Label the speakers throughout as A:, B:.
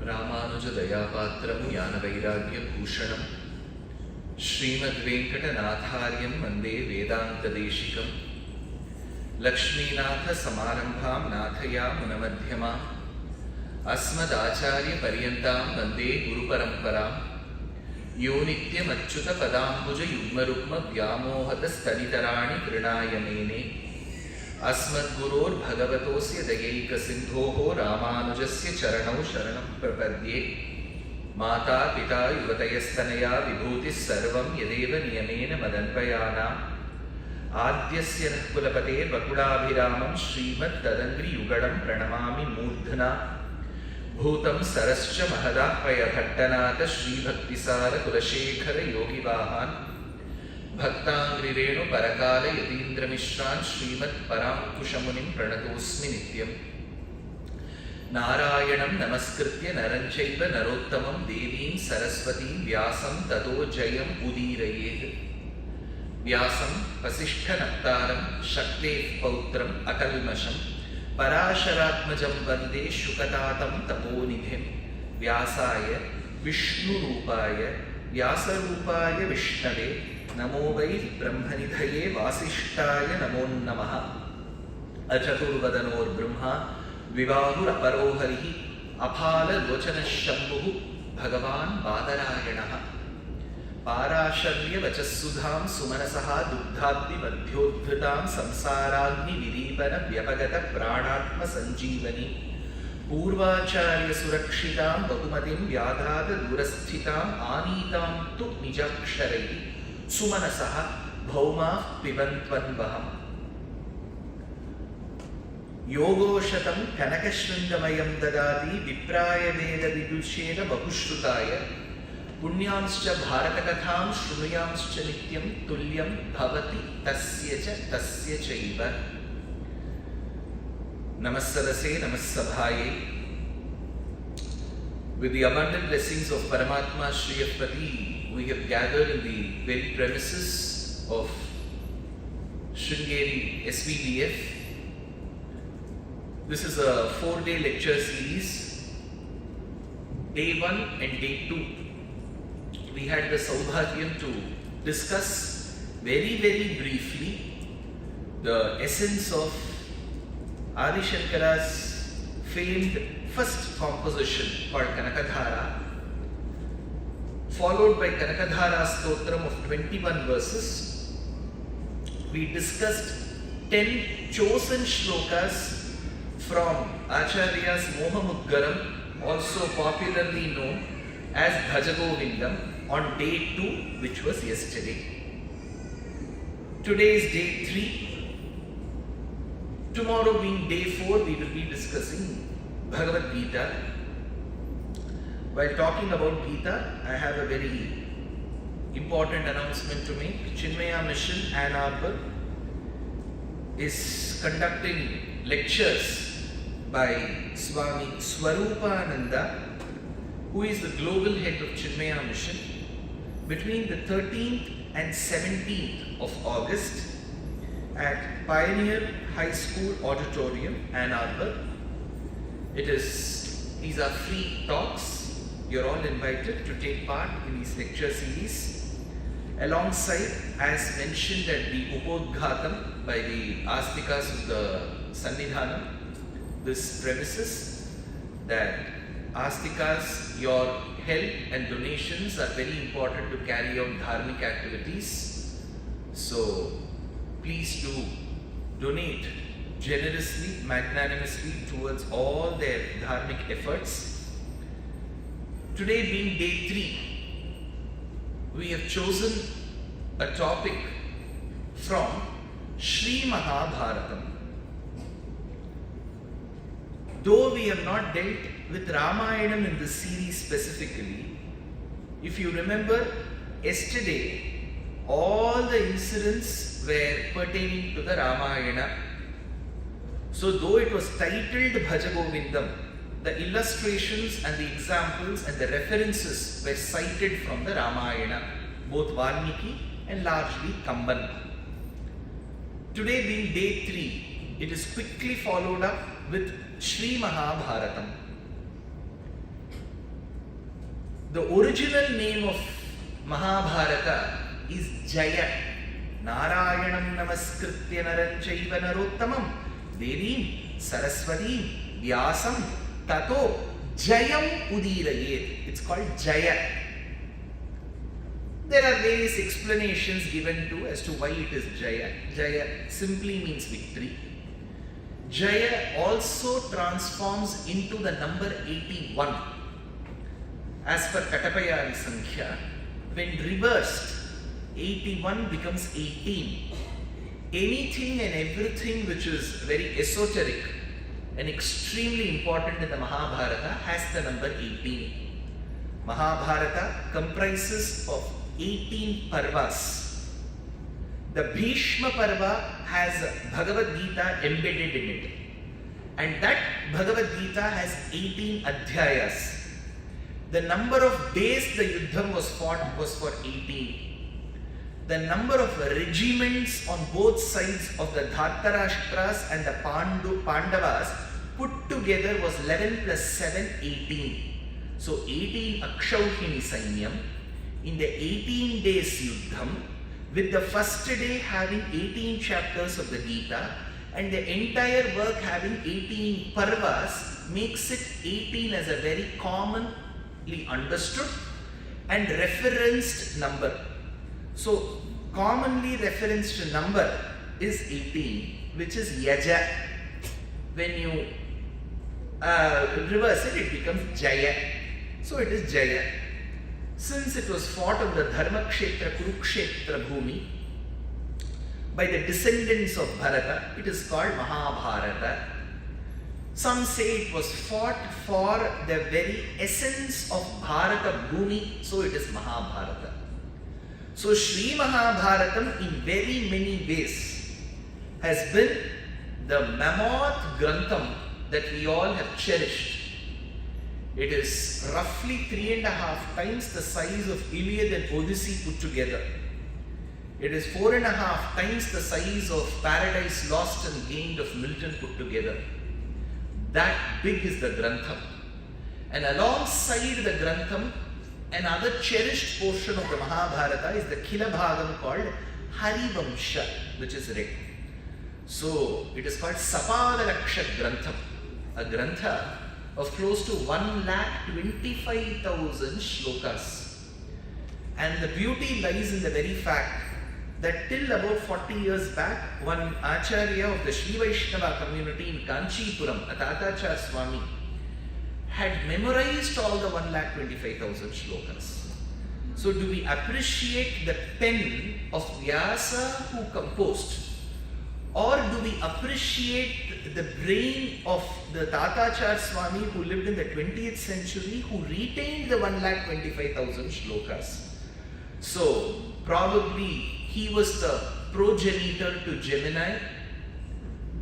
A: रामानुजदयापात्रं ज्ञानवैराग्यभूषणं श्रीमद्वेङ्कटनाथार्यं वन्दे वेदान्तदेशिकं लक्ष्मीनाथसमारम्भां नाथयामुनमध्यमाम् अस्मदाचार्यपर्यन्तां वन्दे गुरुपरम्परां यो नित्यमच्युतपदाम्बुजयुग्मरुग्मव्यामोहतस्तनितराणि तृणाय मेने अस्मद्गुरोर्भगवतोऽस्य दयैकसिन्धोः रामानुजस्य चरणौ शरणं प्रपद्ये। माता पिता युवतयस्तनया विभूतिः सर्वं यदेव नियमेन मदन्वयानाम् आद्यस्य नः कुलपतेर्वकुलाभिरामं श्रीमत्तदङ्घ्रियुगलं प्रणमामि मूर्धना। भूतं सरश्च महदाह्वयभट्टनाथ श्रीभक्तिसारकुलशेखर योगिवाहान् भक्ताङ्घ्रिरेणु परकाल यतीन्द्रमिश्रान् श्रीमत्पराङ्कुशमुनिं प्रणतोऽस्मि नित्यम्। नारायणं नमस्कृत्य नरं चैव नरोत्तमं देवीं सरस्वतीं व्यासं ततो जयम् उदीरयेत्। व्यासं वसिष्ठनप्तारं शक्तेः पौत्रम् अकल्मषं पराशरात्मजं वन्दे शुकतातं तपोनिधिं। व्यासाय विष्णुरूपाय व्यासरूपाय विष्णवे नमो वै ब्रह्मनिधये वासिष्ठाय नमो नमः। अचतुर्वदनोर्ब्रह्मा द्विबाहुरपरो हरिः अफाललोचनः शम्भुः भगवान् बादरायणः। पाराशर्यवचःसुधां सुमनसः दुग्धाब्धिमध्योद्धृतां संसाराग्निविदीपन व्यपगत प्राणात्मसञ्जीवनी पूर्वाचार्यसुरक्षितां बहुमतिं व्याघात दूरस्थिताम् आनीतां तु निजाक्षरैः सुमनसः भौमाः पिबन्त्वन्वहम्। योगोशतं कनकशृङ्गमयं ददाति विप्राय वेदविदुषेद बहुश्रुताय। पुण्यांश्च भारतकथां शृणुयांश्च नित्यं तुल्यं भवति तस्य चैव। नमः सदसे नमः सभाये। With the abundant blessings of Paramatma Sri Epitome, we have gathered in the very premises of Sringeri SVBF. This is a 4-day lecture series. Day 1 and Day 2, we had the saubhagyam to discuss very briefly the essence of Adi Shankara's famed first composition called Kanakadhara, followed by Kanakadhara Stotram of 21 verses, we discussed 10 chosen shlokas from Acharya's Mohamudgaram, also popularly known as Bhajagovindam, on day 2, which was yesterday. Today is day 3. Tomorrow being day 4, we will be discussing Bhagavad Gita. While talking about Gita, I have a very important announcement to make. Chinmaya Mission, Ann Arbor, is conducting lectures by Swami Swarupananda, who is the global head of Chinmaya Mission, between the 13th and 17th of August at Pioneer High School Auditorium, Ann Arbor. These are free talks. You're all invited to take part in these lecture series. Alongside, as mentioned at the Upodghatam by the Astikas of the Sannidhanam, this premises, that Astikas, your help and donations are very important to carry out dharmic activities. So, please do donate generously, magnanimously towards all their dharmic efforts. Today being day 3, we have chosen a topic from Sri Mahabharatam. Though we have not dealt with Ramayanam in this series specifically, if you remember, yesterday all the incidents were pertaining to the Ramayana. So though it was titled Bhajagovindam, the illustrations and the examples and the references were cited from the Ramayana, both Valmiki and largely Kamban. Today being day 3, it is quickly followed up with Sri Mahabharatam. The original name of Mahabharata is Jaya. Narayanam namaskritya naranchaiva narottamam devim saraswatim vyasam tato jayam udirayet. It's called Jaya. There are various explanations given to as to why it is Jaya. Jaya simply means victory. Jaya also transforms into the number 81. As per Katapayari Sankhya, when reversed, 81 becomes 18. Anything and everything which is very esoteric and extremely important in the Mahabharata has the number 18. Mahabharata comprises of 18 parvas. The Bhishma Parva has Bhagavad Gita embedded in it. And that Bhagavad Gita has 18 adhyayas. The number of days the Yuddham was fought was for 18. The number of regiments on both sides of the Dhartarashtras and the Pandavas put together was 11 plus 7, 18. So 18 Akshauhini Sainyam in the 18 days Yuddham, with the first day having 18 chapters of the Gita and the entire work having 18 parvas, makes it 18 as a very commonly understood and referenced number. So commonly referenced number is 18, which is Yaja. When you reverse it, it becomes Jaya. So it is Jaya. Since it was fought on the Dharma Kshetra Kurukshetra Bhumi by the descendants of Bharata, it is called Mahabharata. Some say it was fought for the very essence of Bharata Bhumi, so it is Mahabharata. So Sri Mahabharatam in very many ways has been the mammoth Grantham that we all have cherished. It is roughly 3.5 times the size of Iliad and Odyssey put together. It is 4.5 times the size of Paradise Lost and Gained of Milton put together. That big is the Grantham. And alongside the Grantham, another cherished portion of the Mahabharata is the Khila Bhagam called Harivamsha, which is read. So it is called Sapadalaksha Grantham, a Grantha of close to 1,25,000 shlokas. And the beauty lies in the very fact that till about 40 years back, one Acharya of the Sri Vaishnava community in Kanchipuram, a Tatachar Swami, had memorized all the 1,25,000 shlokas. So do we appreciate the pen of Vyasa who composed, or do we appreciate the brain of the Tatachar Swami who lived in the 20th century, who retained the 1,25,000 shlokas? So probably he was the progenitor to Gemini,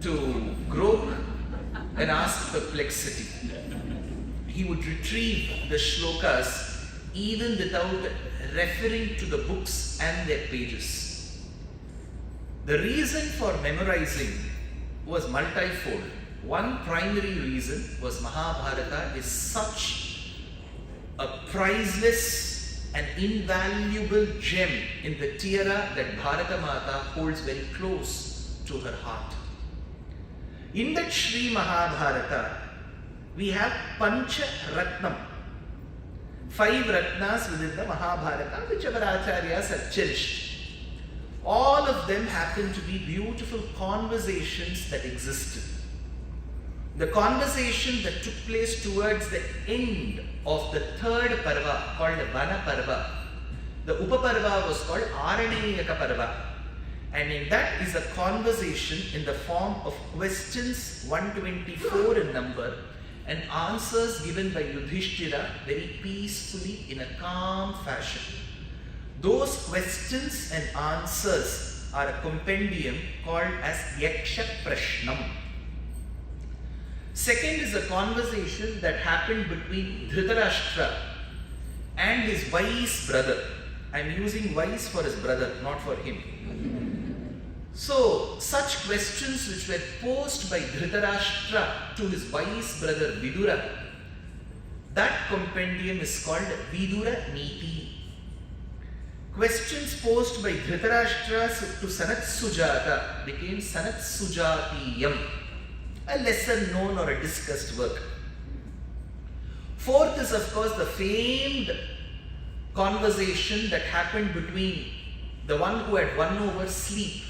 A: to Grok, and ask perplexity. He would retrieve the shlokas even without referring to the books and their pages. The reason for memorizing was multifold. One primary reason was Mahabharata is such a priceless and invaluable gem in the tiara that Bharata Mata holds very close to her heart. In that Sri Mahabharata, we have Pancha Ratnam, 5 Ratnas within the Mahabharata, which our Acharyas have cherished. All of them happen to be beautiful conversations that existed. The conversation that took place towards the end of the 3rd Parva, called Vana Parva. The Upaparva was called Araneyaka Parva. And in that is a conversation in the form of questions 124 in number, and answers given by Yudhishthira very peacefully in a calm fashion. Those questions and answers are a compendium called as Yaksha Prashnam. Second is a conversation that happened between Dhritarashtra and his wise brother. I am using wise for his brother, not for him. So, such questions which were posed by Dhritarashtra to his wise brother Vidura, that compendium is called Vidura Niti. Questions posed by Dhritarashtra to Sanat Sujata became Sanat Sujatiyam, a lesser known or a discussed work. Fourth is of course the famed conversation that happened between the one who had won over sleep.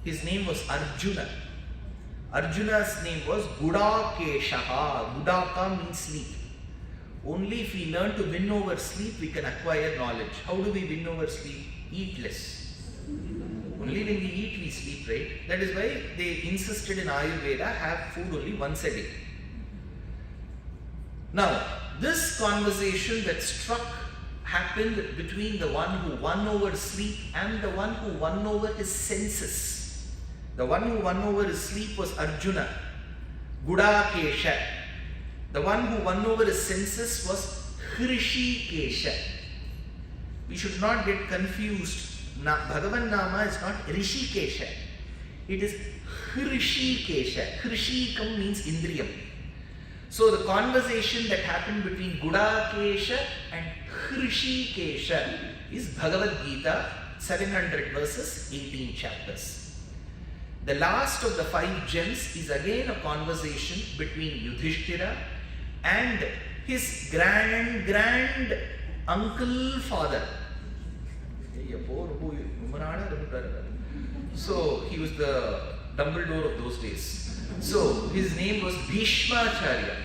A: His name was Arjuna. Arjuna's name was Gudakeshaha. Gudaka means sleep. Only if we learn to win over sleep, we can acquire knowledge. How do we win over sleep? Eat less. Only when we eat, we sleep, right? That is why they insisted in Ayurveda, have food only once a day. Now, this conversation that struck happened between the one who won over sleep and the one who won over his senses. The one who won over his sleep was Arjuna, Gudakesha. The one who won over his senses was Hrishikesha. We should not get confused. Bhagavan Nama is not Rishikesha. It is Hrishikesha. Hrishikam means Indriyam. So the conversation that happened between Gudakesha and Hrishikesha is Bhagavad Gita, 700 verses, 18 chapters. The last of the 5 gems is again a conversation between Yudhishthira and his grand uncle father. So he was the Dumbledore of those days. So his name was Bhishmacharya.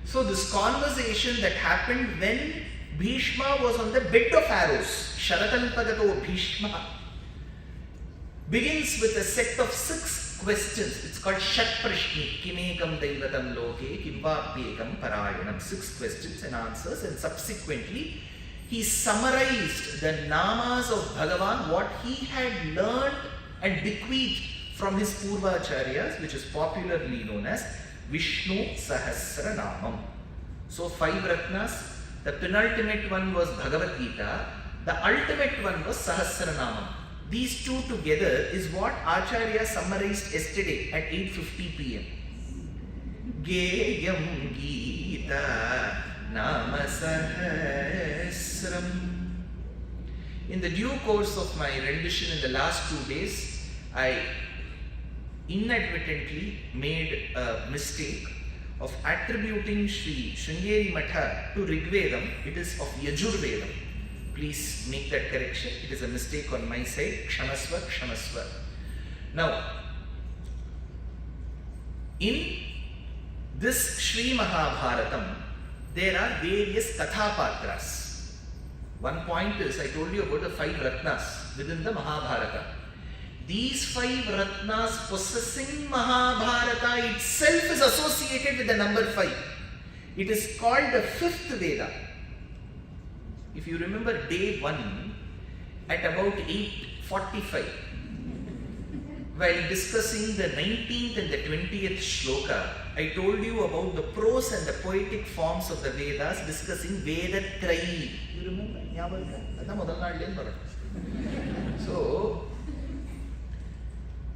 A: So this conversation that happened when Bhishma was on the bed of arrows, Sharatalpagato Bhishma, begins with a set of 6 questions. It's called Shat Prashni. Kimekam Daivatam Loke, Kimbapyekam Parayanam. 6 questions and answers, and subsequently he summarized the namas of Bhagavan, what he had learned and bequeathed from his Purvacharyas, which is popularly known as Vishnu Sahasranamam. So 5 Ratnas, the penultimate one was Bhagavad Gita, the ultimate one was Sahasranamam. These two together is what Acharya summarized yesterday at 8:50 p.m. Geyam Gita Nama Sahasram. In the due course of my rendition in the last 2 days, I inadvertently made a mistake of attributing Sri Sringeri Matha to Rigvedam. It is of Yajurvedam. Please make that correction. It is a mistake on my side. Kshamasva, Kshamasva. Now, in this Sri Mahabharatam, there are various Kathapatras. One point is, I told you about the 5 Ratnas within the Mahabharata. These 5 Ratnas possessing Mahabharata itself is associated with the number 5. It is called the 5th Veda. If you remember day 1, at about 8:45, while discussing the 19th and the 20th shloka, I told you about the prose and the poetic forms of the Vedas, discussing Vedatrayi. You remember? So,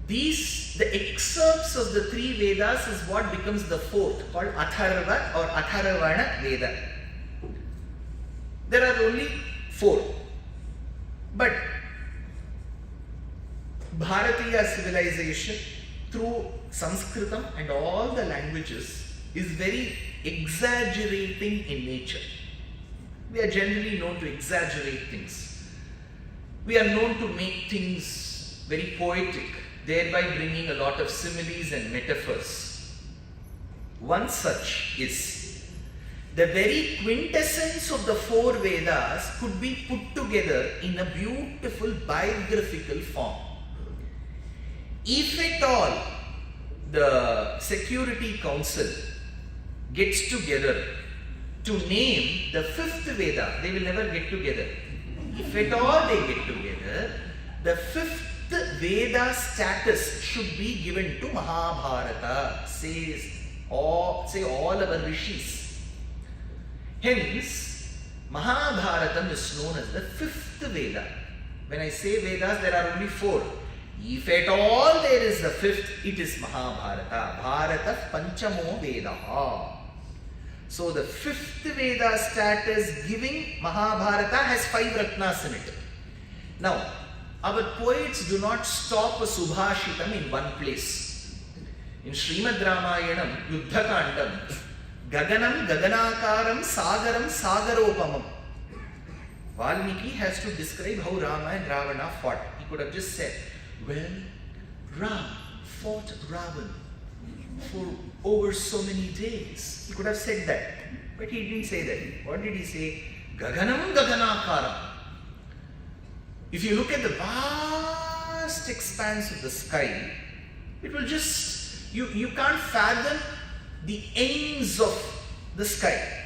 A: the excerpts of the 3 Vedas is what becomes the 4th, called Atharva or Atharvana Veda. There are only 4. But Bharatiya civilization, through Sanskritam and all the languages, is very exaggerating in nature. We are generally known to exaggerate things. We are known to make things very poetic, thereby bringing a lot of similes and metaphors. One such is the very quintessence of the 4 Vedas could be put together in a beautiful biographical form. If at all the Security Council gets together to name the 5th Veda, they will never get together. If at all they get together, the 5th Veda status should be given to Mahabharata, say all our rishis. Hence, Mahabharatam is known as the 5th Veda. When I say Vedas, there are only 4. If at all there is the 5th, it is Mahabharata. Bharata Panchamo Vedaha. So the 5th Veda status giving Mahabharata has 5 Ratnas in it. Now, our poets do not stop a Subhashitam in one place. In Srimad Ramayanam, Yuddhakandam, Gaganam Gaganakaram Sagaram Sagaropamam. Valmiki has to describe how Rama and Ravana fought. He could have just said, well, Ram fought Ravan for over so many days. He could have said that. But he didn't say that. What did he say? Gaganam Gaganakaram. If you look at the vast expanse of the sky, it will just, you can't fathom the ends of the sky.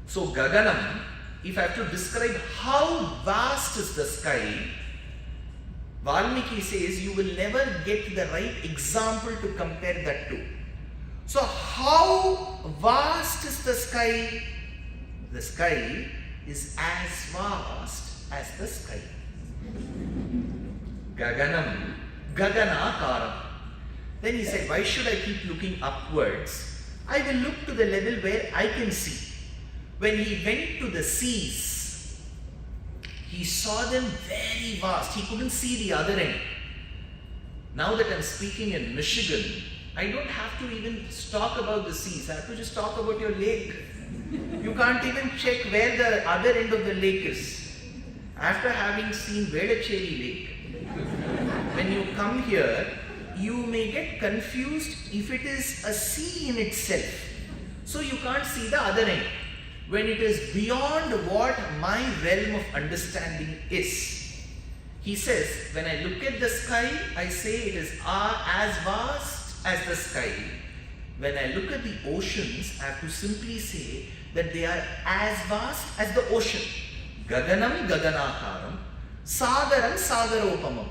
A: So Gaganam, if I have to describe how vast is the sky, Valmiki says you will never get the right example to compare that to. So how vast is the sky? The sky is as vast as the sky. Gaganam, Gaganakaram. Then he said, why should I keep looking upwards? I will look to the level where I can see. When he went to the seas, he saw them very vast. He couldn't see the other end. Now that I'm speaking in Michigan, I don't have to even talk about the seas. I have to just talk about your lake. You can't even check where the other end of the lake is. After having seen Vedacheri Lake, when you come here, you may get confused if it is a sea in itself. So you can't see the other end. When it is beyond what my realm of understanding is. He says, when I look at the sky, I say it is as vast as the sky. When I look at the oceans, I have to simply say that they are as vast as the ocean. Gaganam Gaganakaram, Sagaram Sagaropamam.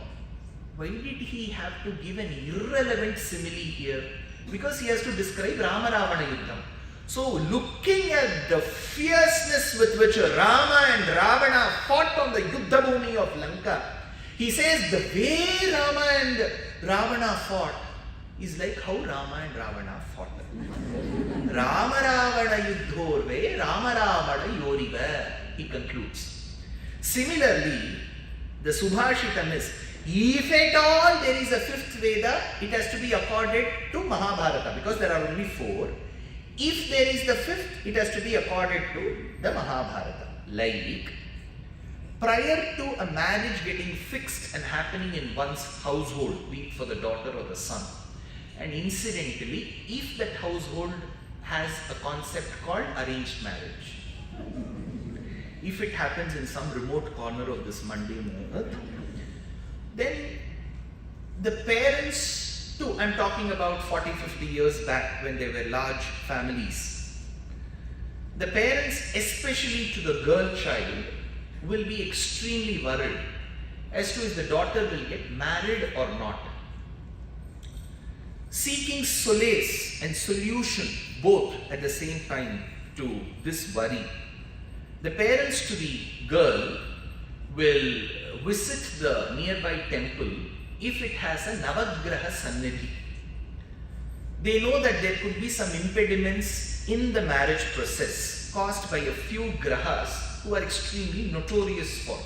A: Why did he have to give an irrelevant simile here? Because he has to describe Rama Ravana Yuddham. So looking at the fierceness with which Rama and Ravana fought on the Yuddha Bhumi of Lanka, he says the way Rama and Ravana fought is like how Rama and Ravana fought. Rama Ravana Yuddhorve, Rama Ravana Yoriva, he concludes. Similarly, the Subhashitam is, if at all there is a 5th Veda, it has to be accorded to Mahabharata because there are only 4. If there is the 5th, it has to be accorded to the Mahabharata. Like, prior to a marriage getting fixed and happening in one's household, be it for the daughter or the son. And incidentally, if that household has a concept called arranged marriage, if it happens in some remote corner of this mundane earth, then the parents too, I'm talking about 40-50 years back when there were large families, the parents, especially to the girl child, will be extremely worried as to if the daughter will get married or not. Seeking solace and solution both at the same time to this worry, the parents to the girl will visit the nearby temple if it has a Navagraha Sannidhi. They know that there could be some impediments in the marriage process caused by a few grahas who are extremely notorious for.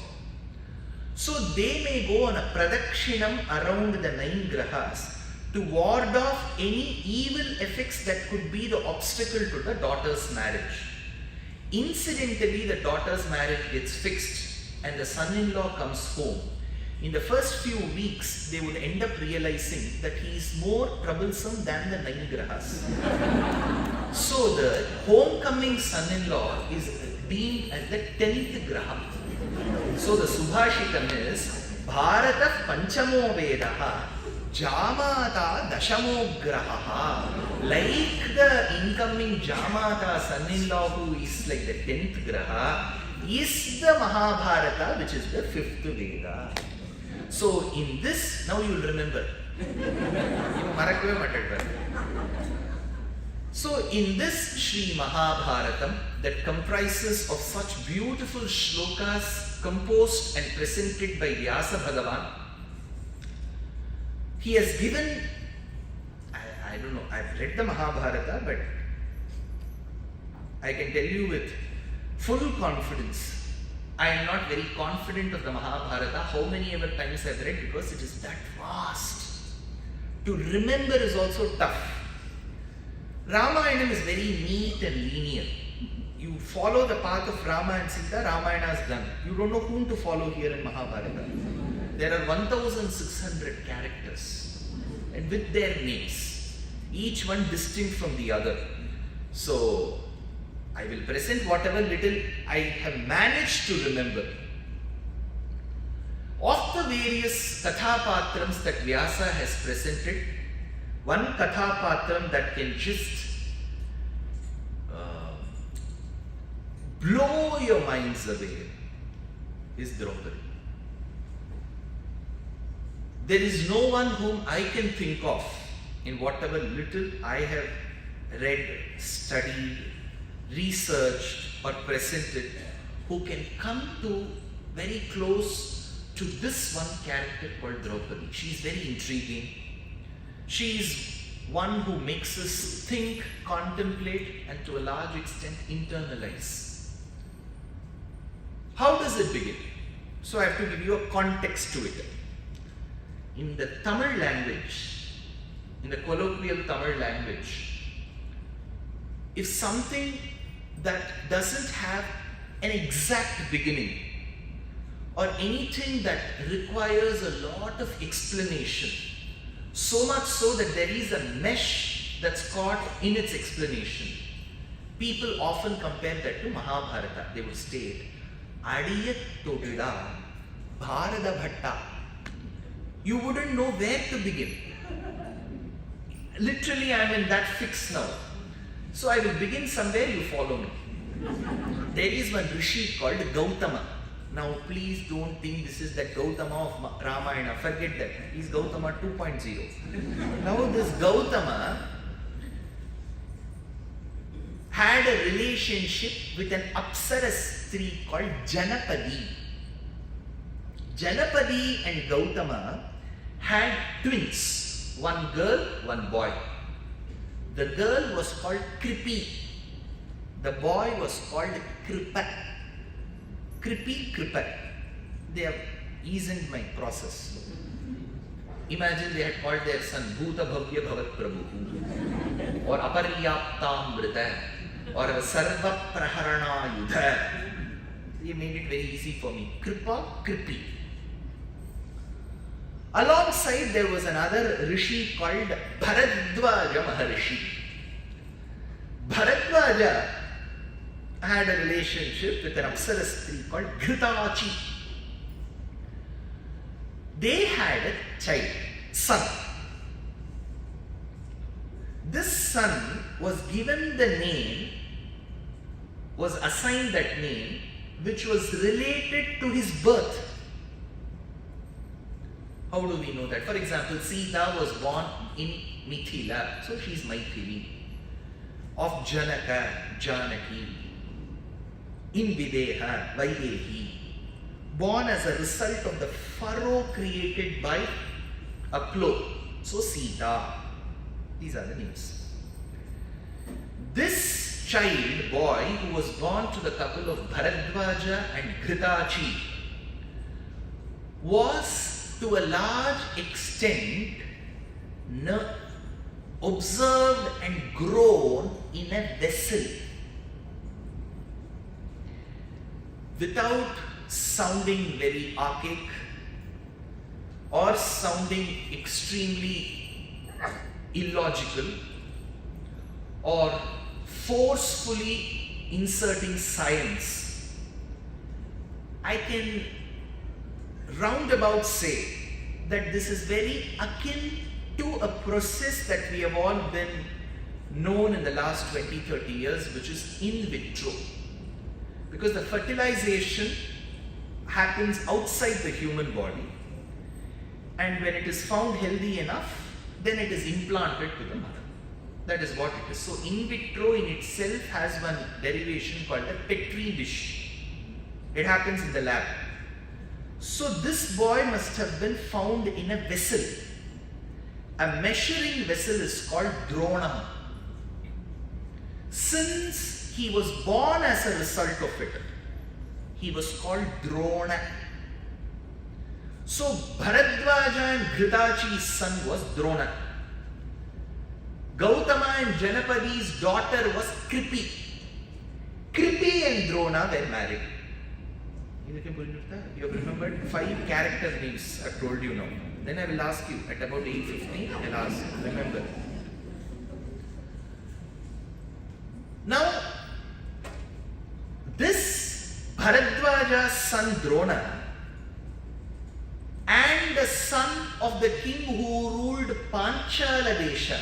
A: So they may go on a pradakshinam around the 9 grahas to ward off any evil effects that could be the obstacle to the daughter's marriage. Incidentally, the daughter's marriage gets fixed and the son-in-law comes home. In the first few weeks, they would end up realizing that he is more troublesome than the 9 grahas. So the homecoming son-in-law is deemed as the 10th graha. So the Subhashitam is Bharata Panchamo Vedaha Jamata Dashamo Graha. Like the incoming Jamata son-in-law who is like the 10th graha is the Mahabharata, which is the 5th Veda. So in this, now you will remember. So in this Sri Mahabharatam that comprises of such beautiful shlokas composed and presented by Vyasa Bhagavan, he has given, I don't know, I've read the Mahabharata, but I can tell you with full confidence, I am not very confident of the Mahabharata, how many ever times I've read, because it is that vast. To remember is also tough. Ramayana is very neat and linear. You follow the path of Rama and Sita, Ramayana is done. You don't know whom to follow here in Mahabharata. There are 1,600 characters and with their names, each one distinct from the other. So, I will present whatever little I have managed to remember. Of the various Kathapatrams that Vyasa has presented, one Kathapatram that can just blow your minds away is Draupadī. There is no one whom I can think of in whatever little I have read, studied, researched or presented who can come to very close to this one character called Draupadī. She is very intriguing. She is one who makes us think, contemplate and to a large extent internalize. How does it begin? So I have to give you a context to it. In the Tamil language, in the colloquial Tamil language, if something that doesn't have an exact beginning or anything that requires a lot of explanation, so much so that there is a mesh that's caught in its explanation, people often compare that to Mahabharata. They would state, Adiyat Todida Bharata Bhatta. You wouldn't know where to begin. Literally, I am in that fix now. So I will begin somewhere, you follow me. There is one Rishi called Gautama. Now please don't think this is the Gautama of Ramayana, forget that. He is Gautama 2.0. Now this Gautama had a relationship with an Apsara Stree called Janapadi. Janapadi and Gautama had twins, one girl, one boy. The girl was called Kripi. The boy was called Kripa. Kripi, Kripa. They have eased my process. Imagine they had called their son Bhuta Bhavya Bhavat Prabhu or Aparyaptamṛtam or Sarva Praharana Yudha. They made it very easy for me. Kripa, Kripi. Alongside there was another rishi called Bharadvaja Maharishi. Bharadvaja had a relationship with an Apsara Stree called Ghritachi. They had a child, son. This son was given the name, was assigned that name, which was related to his birth. How do we know that? For example, Sita was born in Mithila, so she is Maithili. Of Janaka, Janaki. In Videha, Vaidehi. Born as a result of the furrow created by a plow. So Sita. These are the names. This child, boy, who was born to the couple of Bharadvaja and Ghritachi, was to a large extent observed and grown in a vessel without sounding very archaic or sounding extremely illogical or forcefully inserting science. I can roundabout say that this is very akin to a process that we have all been known in the last 20-30 years, which is in vitro. Because the fertilization happens outside the human body, and when it is found healthy enough, then it is implanted to the mother. That is what it is. So in vitro in itself has one derivation called a Petri dish. It happens in the lab. So this boy must have been found in a vessel. A measuring vessel is called Drona. Since he was born as a result of it, he was called Drona. So Bharadvaja and Ghritachi's son was Drona. Gautama and Janapadi's daughter was Kripi. Kripi and Drona were married. You have remembered 5 character names I have told you now. Then I will ask you at about 8:15, I will ask, remember. Now, this Bharadvaja's son Drona and the son of the king who ruled Panchala Desha,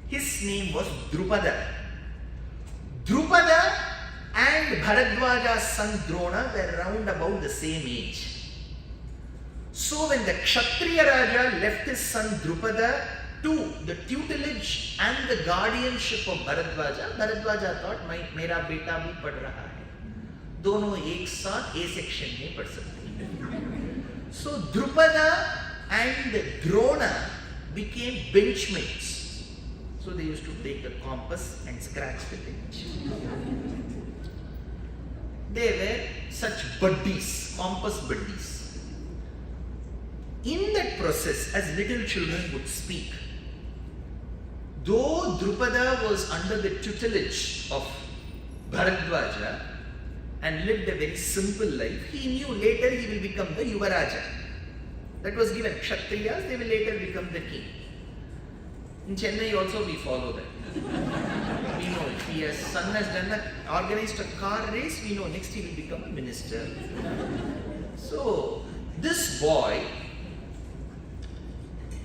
A: his name was Draupada. Draupada and Bharadvaja's son Drona were round about the same age. So when the Kshatriya Raja left his son Draupada to the tutelage and the guardianship of Bharadvaja, Bharadvaja thought, मेरा बेटा भी पढ़ रहा है, दोनों एक साथ A section में पढ़ सकते हैं. So Draupada and Drona became benchmates. So they used to take the compass and scratch the bench. They were such buddies, compass buddies. In that process, as little children would speak, though Draupada was under the tutelage of Bharadvaja and lived a very simple life, he knew later he will become the Yuvaraja. That was given. Kshatriyas, they will later become the king. In Chennai also we follow that. We know if his son has organized a car race, we know next he will become a minister. So this boy,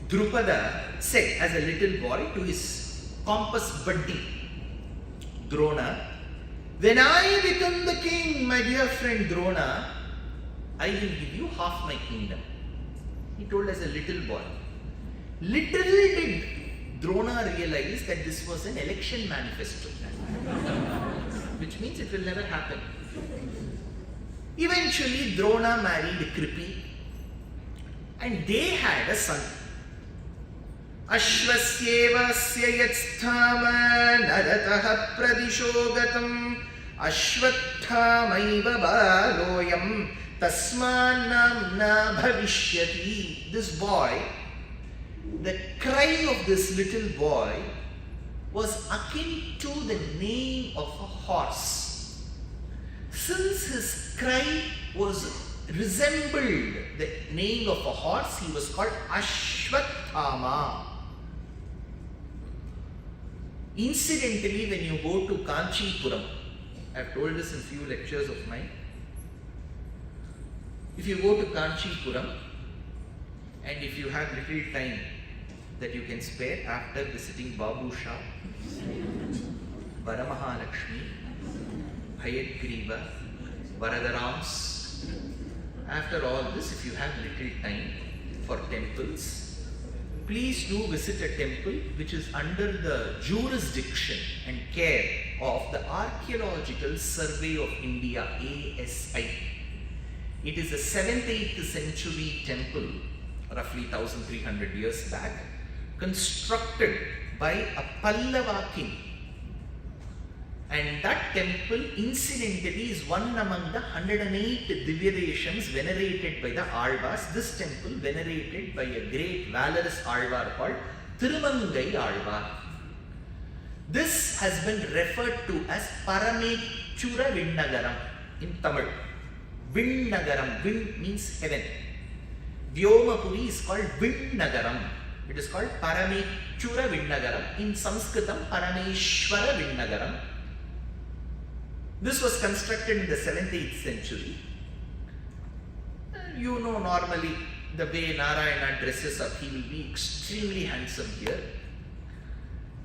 A: Draupada, said as a little boy to his compass buddy, Drona, when I become the king, my dear friend Drona, I will give you half my kingdom. He told as a little boy. Little did Drona realized that this was an election manifesto, which means it will never happen. Eventually, Drona married Kripi and they had a son. Ashvasyevasya yatstama narataha pradishogatam ashvathamaiva baloyam tasmanamna bhavishyati. This boy, the cry of this little boy was akin to the neighing of a horse. since his cry resembled the neighing of a horse, he was called Ashwathama. Incidentally, when you go to Kanchipuram, I have told this in few lectures of mine. If you go to Kanchipuram and if you have little time that you can spare after visiting Babu Shah, Varamahalakshmi, Hayagriva, Varadarams, after all this, if you have little time for temples, please do visit a temple which is under the jurisdiction and care of the Archaeological Survey of India, ASI. It is a 7th-8th century temple, roughly 1300 years back, constructed by a Pallava king. And that temple, incidentally, is one among the 108 Divyadeshams venerated by the Alvars. This temple venerated by a great valorous Alvar called Thirumangai Alvar. This has been referred to as Paramechura Vinnagaram in Tamil. Vinnagaram, Vin means heaven. Vyomapuri is called Vinnagaram. It is called Paramechura Vinnagaram. In Sanskritam, Parameshwara Vinnagaram. This was constructed in the 7th-8th century. You know, normally the way Narayana dresses up, he will be extremely handsome here.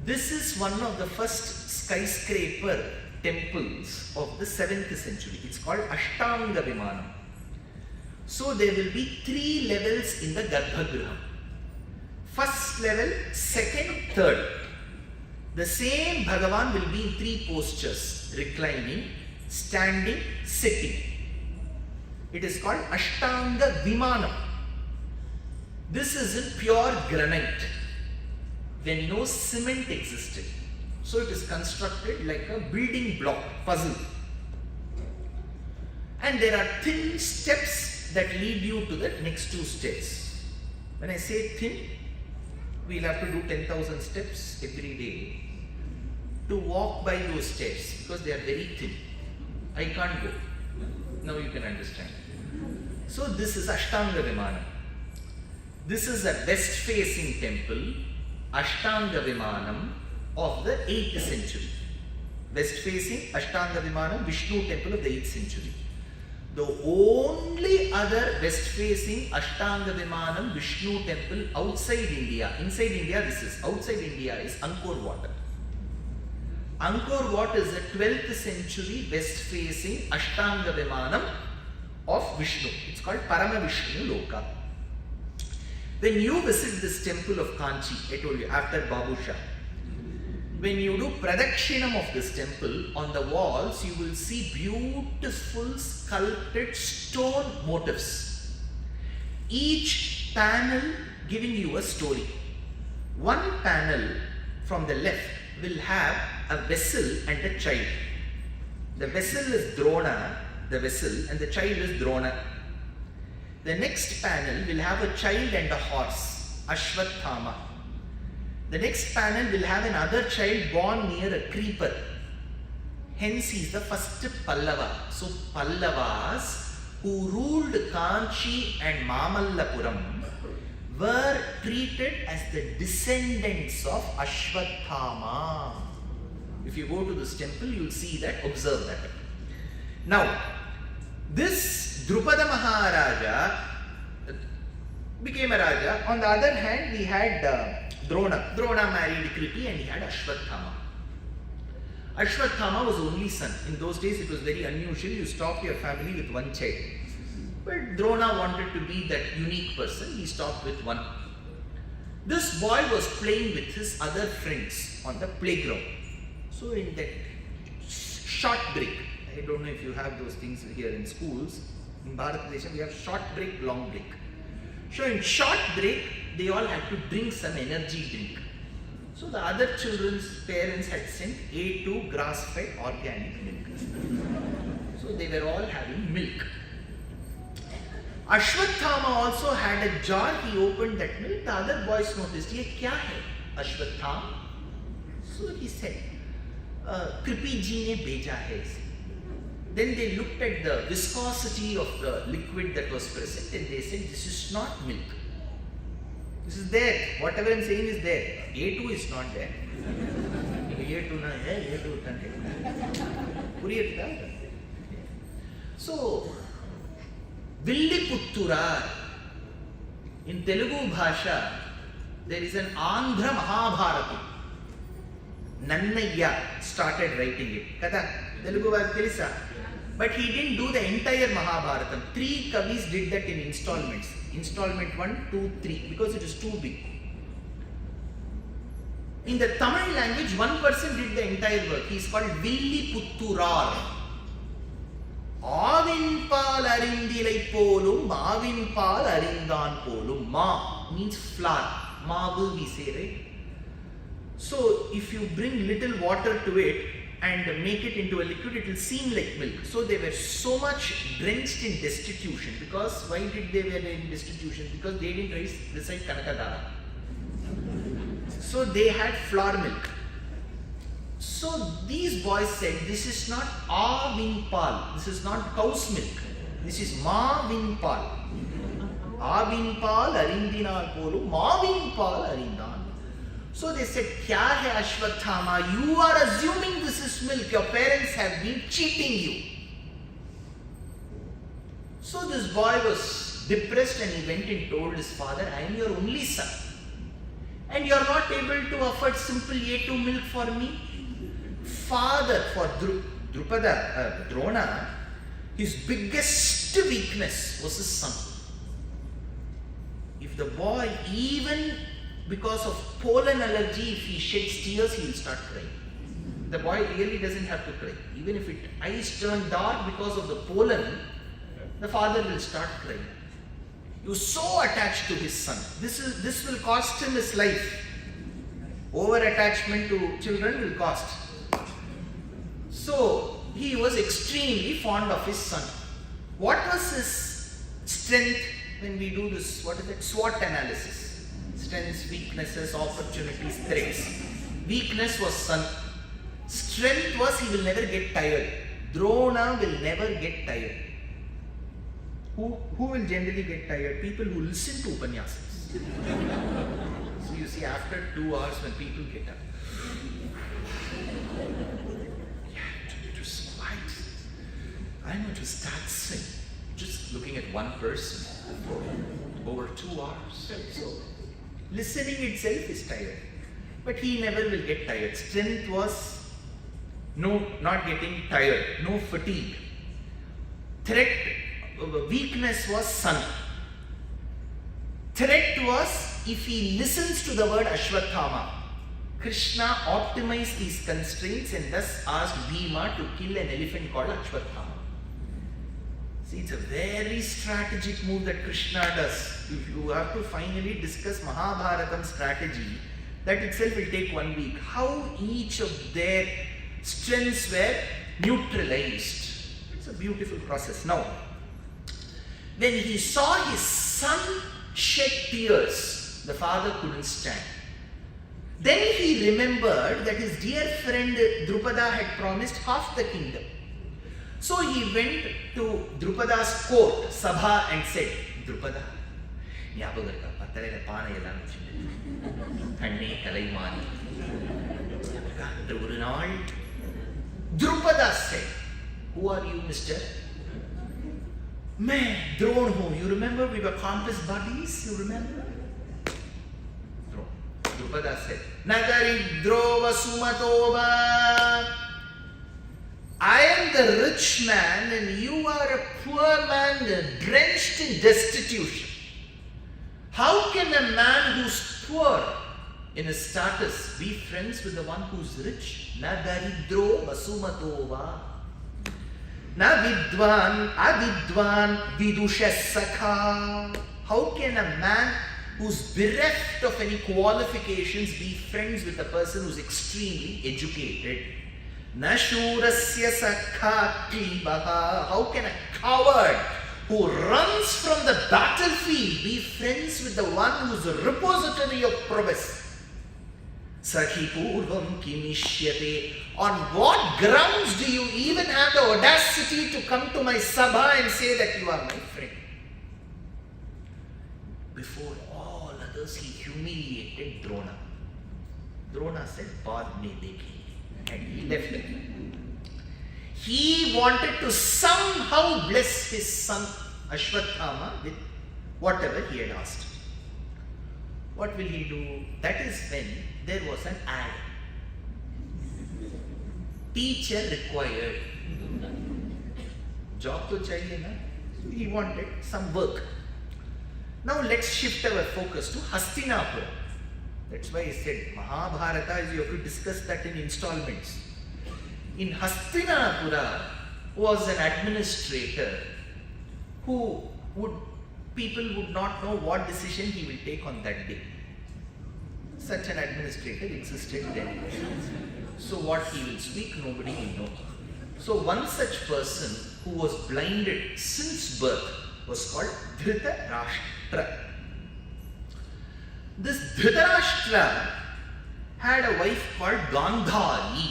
A: This is one of the first skyscraper temples of the 7th century. It's called Ashtanga Vimanam. So there will be 3 levels in the Garbhagriha. First level, second, third. The same Bhagavan will be in 3 postures: reclining, standing, sitting. It is called Ashtanga Vimanam. This is in pure granite when no cement existed. So it is constructed like a building block puzzle. And there are thin steps that lead you to the next 2 steps. When I say thin, we'll have to do 10,000 steps every day to walk by those steps because they are very thin. I can't go. Now you can understand. So this is Ashtanga Vimanam. This is a west-facing temple, Ashtanga Vimanam of the 8th century. West-facing Ashtanga Vimanam, Vishnu temple of the 8th century. The only other west-facing Ashtanga Vimanam Vishnu temple outside India, inside India this is, outside India is Angkor Wat. Angkor Wat is a 12th century west-facing Ashtanga Vimanam of Vishnu. It's called Paramavishnu Loka. When you visit this temple of Kanchi, I told you, after Babu Shah, when you do Pradakshinam of this temple, on the walls you will see beautiful sculpted stone motifs. Each panel giving you a story. One panel from the left will have a vessel and a child. The vessel is Drona, the vessel, and the child is Drona. The next panel will have a child and a horse, Ashwathama. The next panel will have another child born near a creeper. Hence he is the first Pallava. So Pallavas who ruled Kanchi and Mamallapuram were treated as the descendants of Ashwathama. If you go to this temple, you will see that, observe that. Now, this Draupada Maharaja became a Raja. On the other hand, we had Drona. Drona married Kripi and he had Ashwathama. Ashwathama was only son. In those days, it was very unusual. You stopped your family with one child. But Drona wanted to be that unique person. He stopped with one. This boy was playing with his other friends on the playground. So in that short break, I don't know if you have those things here in schools. In Bharat Desha, we have short break, long break. So in short break, they all had to drink some energy drink. So the other children's parents had sent A2 grass-fed organic milk. So they were all having milk. Ashwathama also had a jar. He opened that milk. The other boys noticed, "Ye kya hai, Ashwathama?" So he said, "Kripi ji ne bheja hai." Then they looked at the viscosity of the liquid that was present and they said, this is not milk. This is there. Whatever I am saying is there. A2 is not there. A2 na A2 tante. So, Villi Puttura, in Telugu Bhasha, there is an Andhra Mahabharata. Nannaya started writing it. Kada, Telugu was Telisa. But he didn't do the entire Mahabharatam. 3 Kavis did that in installments. Installment 1, 2, 3, because it is too big. In the Tamil language, one person did the entire work. He is called Villi Putturar. Avin paal arindilai polum, Avin paal arindan polum. Ma means flour. Maavu we say, right? So if you bring little water to it and make it into a liquid, it will seem like milk. So they were so much drenched in destitution. Because why did they were in destitution? Because they didn't recite Kanakadara. So they had flour milk. So these boys said, this is not Avinpal, this is not cow's milk, this is Mavinpal. Avinpal arindinal polu, Mavinpal arindan. So they said, Kya hai Ashwathama, you are assuming this is milk, your parents have been cheating you. So this boy was depressed and he went and told his father, I am your only son. And you are not able to afford simple A2 milk for me? Father, for Drona, his biggest weakness was his son. If the boy, even because of pollen allergy, if he sheds tears, he will start crying. The boy really doesn't have to cry. Even if eyes turn dark because of the pollen, the father will start crying. He was so attached to his son. This will cost him his life. Over attachment to children will cost. So he was extremely fond of his son. What was his strength when we do this? What is it? SWOT analysis. Strengths, weaknesses, opportunities, threats. Weakness was son. Strength was he will never get tired. Drona will never get tired. Who will generally get tired? People who listen to Upanyasas. So you see, after 2 hours when people get up, it was quiet. I'm going to start singing. Just looking at one person for over 2 hours. So listening itself is tired. But he never will get tired. Strength was not getting tired, no fatigue. Weakness was son. Threat was if he listens to the word Ashwathama. Krishna optimized these constraints and thus asked Bhima to kill an elephant called Ashwathama. See, it's a very strategic move that Krishna does. If you have to finally discuss Mahabharatam strategy, that itself will take 1 week. How each of their strengths were neutralized. It's a beautiful process. Now, when he saw his son shed tears, the father couldn't stand. Then he remembered that his dear friend Draupada had promised half the kingdom. So he went to Draupada's court, Sabha, and said, Draupada, Draupada said, who are you, mister? मैं द्रोण हूं. You remember we were campus buddies? You remember? Draupada said, Nagari drova sumatova. I am the rich man and you are a poor man drenched in destitution. How can a man who's poor in his status be friends with the one who's rich? Nagari drova sumatova. Na vidwan, avidwan, vidusha sakha. How can a man who's bereft of any qualifications be friends with a person who's extremely educated? Na shurasya sakha klibaha. How can a coward who runs from the battlefield be friends with the one who's a repository of prowess? Sakhi purvam kimishyate. On what grounds do you even have the audacity to come to my sabha and say that you are my friend? Before all others, he humiliated Drona. Drona said, "Baad mein dekhi," and he left him. He wanted to somehow bless his son Ashwatthama with whatever he had asked. What will he do? That is when there was an ad. Teacher required. Job to chahiye na? He wanted some work. Now let's shift our focus to Hastinapura. That's why I said Mahabharata is you have to discuss that in installments. In Hastinapura was an administrator who people would not know what decision he will take on that day. Such an administrator existed then. So what he will speak, nobody will know. So one such person who was blinded since birth was called Dhritarashtra. This Dhritarashtra had a wife called Gandhari.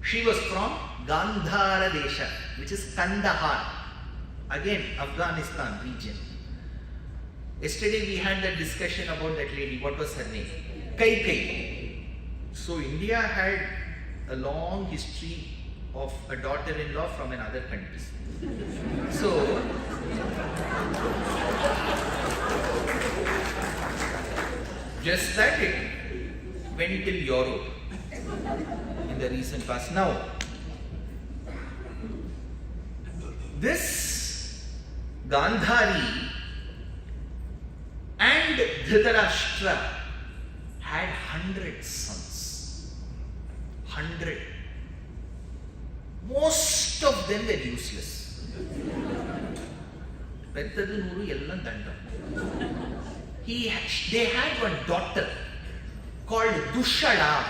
A: She was from Gandhara Desha, which is Kandahar. Again, Afghanistan region. Yesterday we had that discussion about that lady. What was her name? Kai. So India had a long history of a daughter-in-law from another country. So just that it went till Europe in the recent past. Now, this Gandhari and Dhritarashtra had 100 sons. 100. Most of them were useless. They had one daughter called Dushala.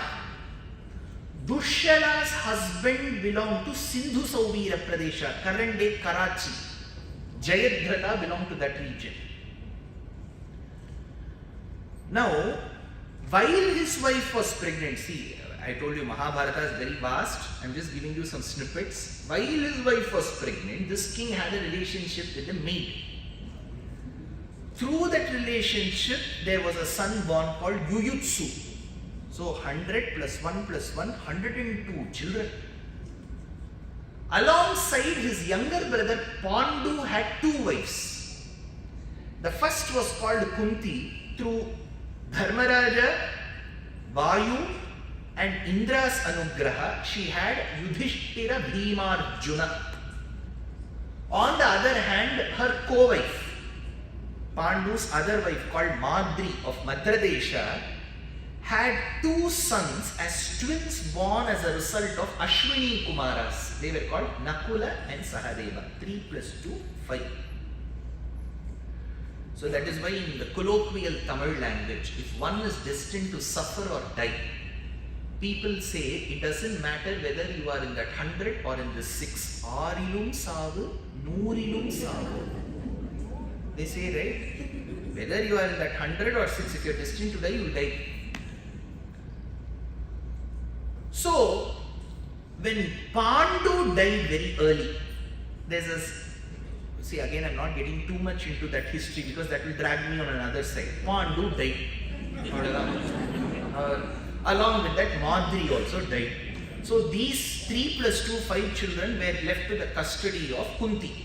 A: Dushala's husband belonged to Sindhu Sauvira Pradesha, current day Karachi. Jayadratha belonged to that region. Now, while his wife was pregnant, see, I told you Mahabharata is very vast. I'm just giving you some snippets. While his wife was pregnant, this king had a relationship with a maid. Through that relationship, there was a son born called Yuyutsu. So 100 plus 1 plus 1, 102 children. Alongside his younger brother Pandu had 2 wives. The first was called Kunti. Through Dharmaraja, Vayu and Indra's Anugraha, she had Yudhishthira Bhimarjuna. On the other hand, her co-wife, Pandu's other wife called Madri of Madradesha, had 2 sons as twins born as a result of Ashwini Kumaras. They were called Nakula and Sahadeva. 3 plus 2, 5. So that is why in the colloquial Tamil language, if one is destined to suffer or die, people say it doesn't matter whether you are in that 100 or in the 6. Arilum savu, Noorilum savu. They say, right? Whether you are in that 100 or 6, if you are destined to die, you will die. So, when Pandu died very early, there's a, see again I'm not getting too much into that history because that will drag me on another side. Pandu died. Along with that, Madri also died. So these 3 plus 2, 5 children were left to the custody of Kunti.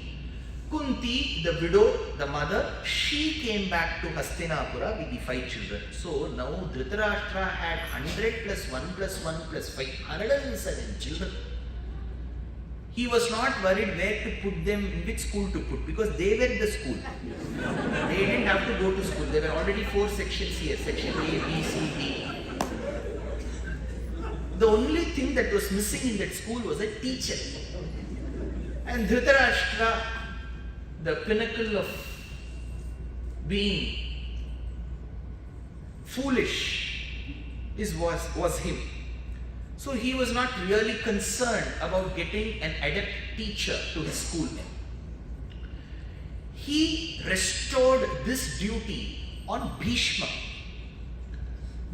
A: Kunti, the widow, the mother, she came back to Hastinapura with the 5 children. So now Dhritarashtra had 100 plus 1 plus 1 plus 5, 107 children. He was not worried where to put them, in which school to put, because they were in the school. They didn't have to go to school. There were already 4 sections here, section A, B, C, D. The only thing that was missing in that school was a teacher. And Dhritarashtra, the pinnacle of being foolish, was him. So he was not really concerned about getting an adept teacher to his school. He restored this duty on Bhishma.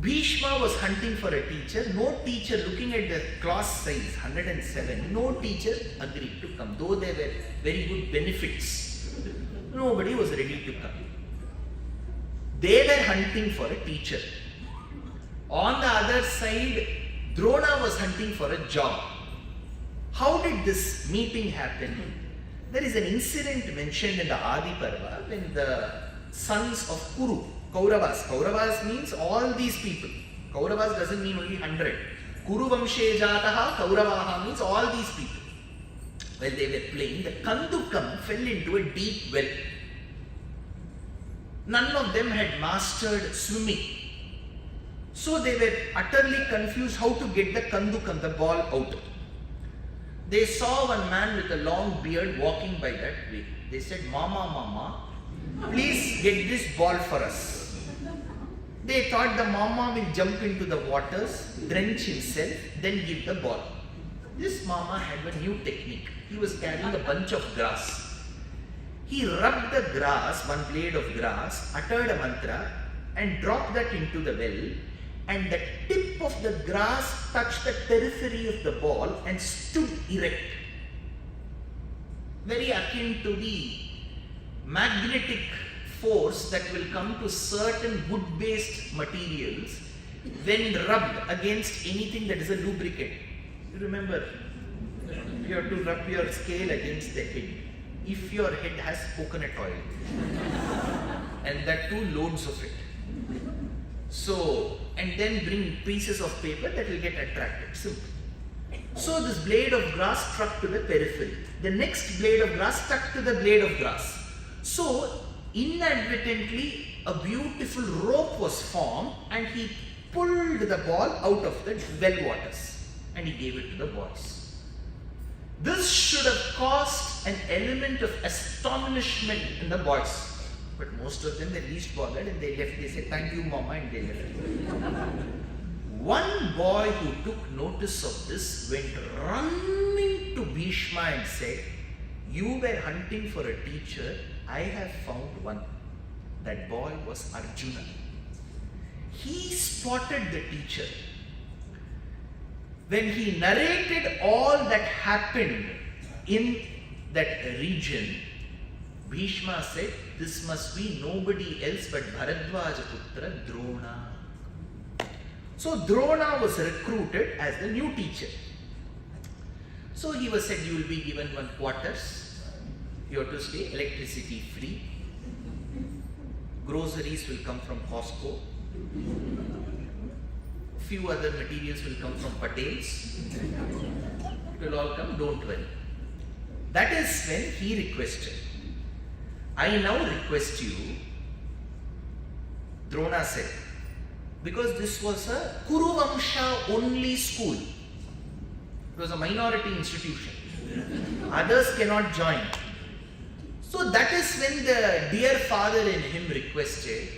A: Bhishma was hunting for a teacher. No teacher, looking at the class size, 107, no teacher agreed to come. Though there were very good benefits, nobody was ready to come. They were hunting for a teacher. On the other side, Drona was hunting for a job. How did this meeting happen? There is an incident mentioned in the Adi Parva when the sons of Kuru, Kauravas means all these people. Kauravas doesn't mean only 100. Kuru Vamshe Jataha, Kauravaha means all these people. While they were playing, the Kandukam fell into a deep well. None of them had mastered swimming. So they were utterly confused how to get the Kandukam, the ball, out. They saw one man with a long beard walking by that way. They said, Mama, please get this ball for us. They thought the mama will jump into the waters, drench himself, then give the ball. This mama had a new technique. He was carrying a bunch of grass. He rubbed the grass, one blade of grass, uttered a mantra and dropped that into the well, and the tip of the grass touched the periphery of the ball and stood erect. Very akin to the magnetic force that will come to certain wood-based materials when rubbed against anything that is a lubricant. You remember, you have to rub your scale against the head. If your head has coconut oil, and that too loads of it. So, and then bring pieces of paper that will get attracted. Simple. So this blade of grass struck to the periphery. The next blade of grass stuck to the blade of grass. So, inadvertently, a beautiful rope was formed and he pulled the ball out of the well waters and he gave it to the boys. This should have caused an element of astonishment in the boys. But most of them, they least bothered and they left. They said, thank you, Mama, and they left. One boy who took notice of this went running to Bhishma and said, you were hunting for a teacher. I have found one. That boy was Arjuna. He spotted the teacher. When he narrated all that happened in that region, Bhishma said, this must be nobody else but Bharadwaja Putra Drona. So Drona was recruited as the new teacher. So he was said, you will be given one quarters, you have to stay electricity free, groceries will come from Costco, few other materials will come from Patel's, it will all come, don't worry. That is when he requested, I now request you, Drona said, because this was a Kuru Vamsha only school. It was a minority institution. Others cannot join. So that is when the dear father in him requested,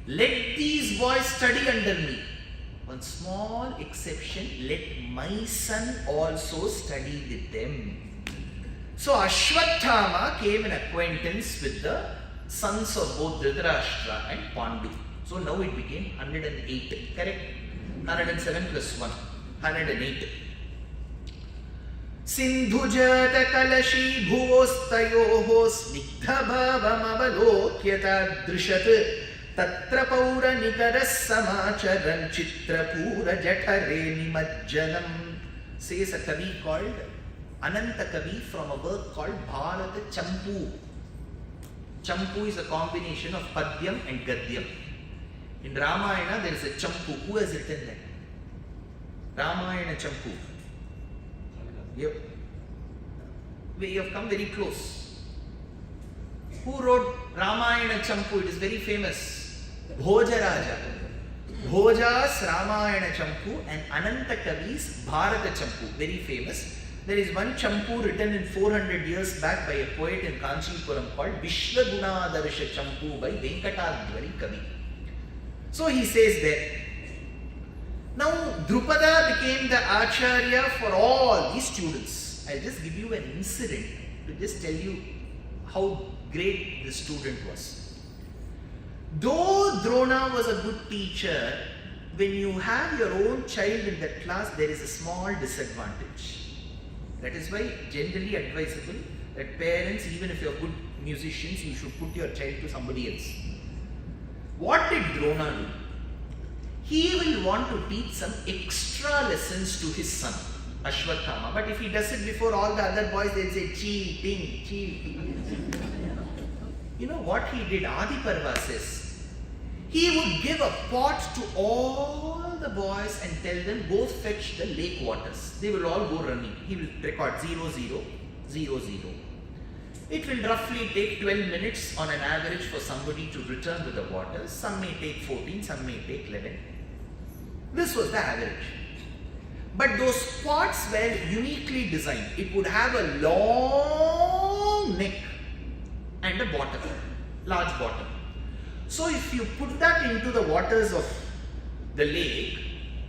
A: let these boys study under me. One small exception, let my son also study with them. So Ashwatthama came in acquaintance with the sons of both Dhritarashtra and Pandu. So now it became 108, correct? 107 plus 1, 108. Sindhujata kalashi bhuvostayoho snigdha bhavam avalokyata drishat tatra paura nikaras samacharam chitra pura jathare nimajjanam, says a Kavi called Ananta Kavi from a work called Bharata Champu. Champu is a combination of Padyam and Gadyam. In Ramayana there is a Champu. Who has written that? Ramayana Champu. Yep. We have come very close. Who wrote Ramayana Champu? It is very famous. Bhojaraja. Bhoja's Ramayana Champu and Ananta Kavi's Bharata Champu. Very famous. There is one Champu written in 400 years back by a poet in Kanchipuram called Vishwagunadarsha Champu by Venkatadhwari Kavi. So he says there. Now Draupada became the Acharya for all these students. I'll just give you an incident to just tell you how great the student was. Though Drona was a good teacher, when you have your own child in that class, there is a small disadvantage. That is why generally advisable that parents, even if you are good musicians, you should put your child to somebody else. What did Drona do? He will want to teach some extra lessons to his son, Ashwatthama. But if he does it before all the other boys, they'll say, cheating, cheating. You know what he did? Adi Parva says, he would give a pot to all the boys and tell them, go fetch the lake waters. They will all go running. He will record 0, 0, 0, 0. It will roughly take 12 minutes on an average for somebody to return with the waters. Some may take 14, some may take 11. This was the average. But those pots were uniquely designed. It would have a long neck and a bottom, large bottom. So if you put that into the waters of the lake,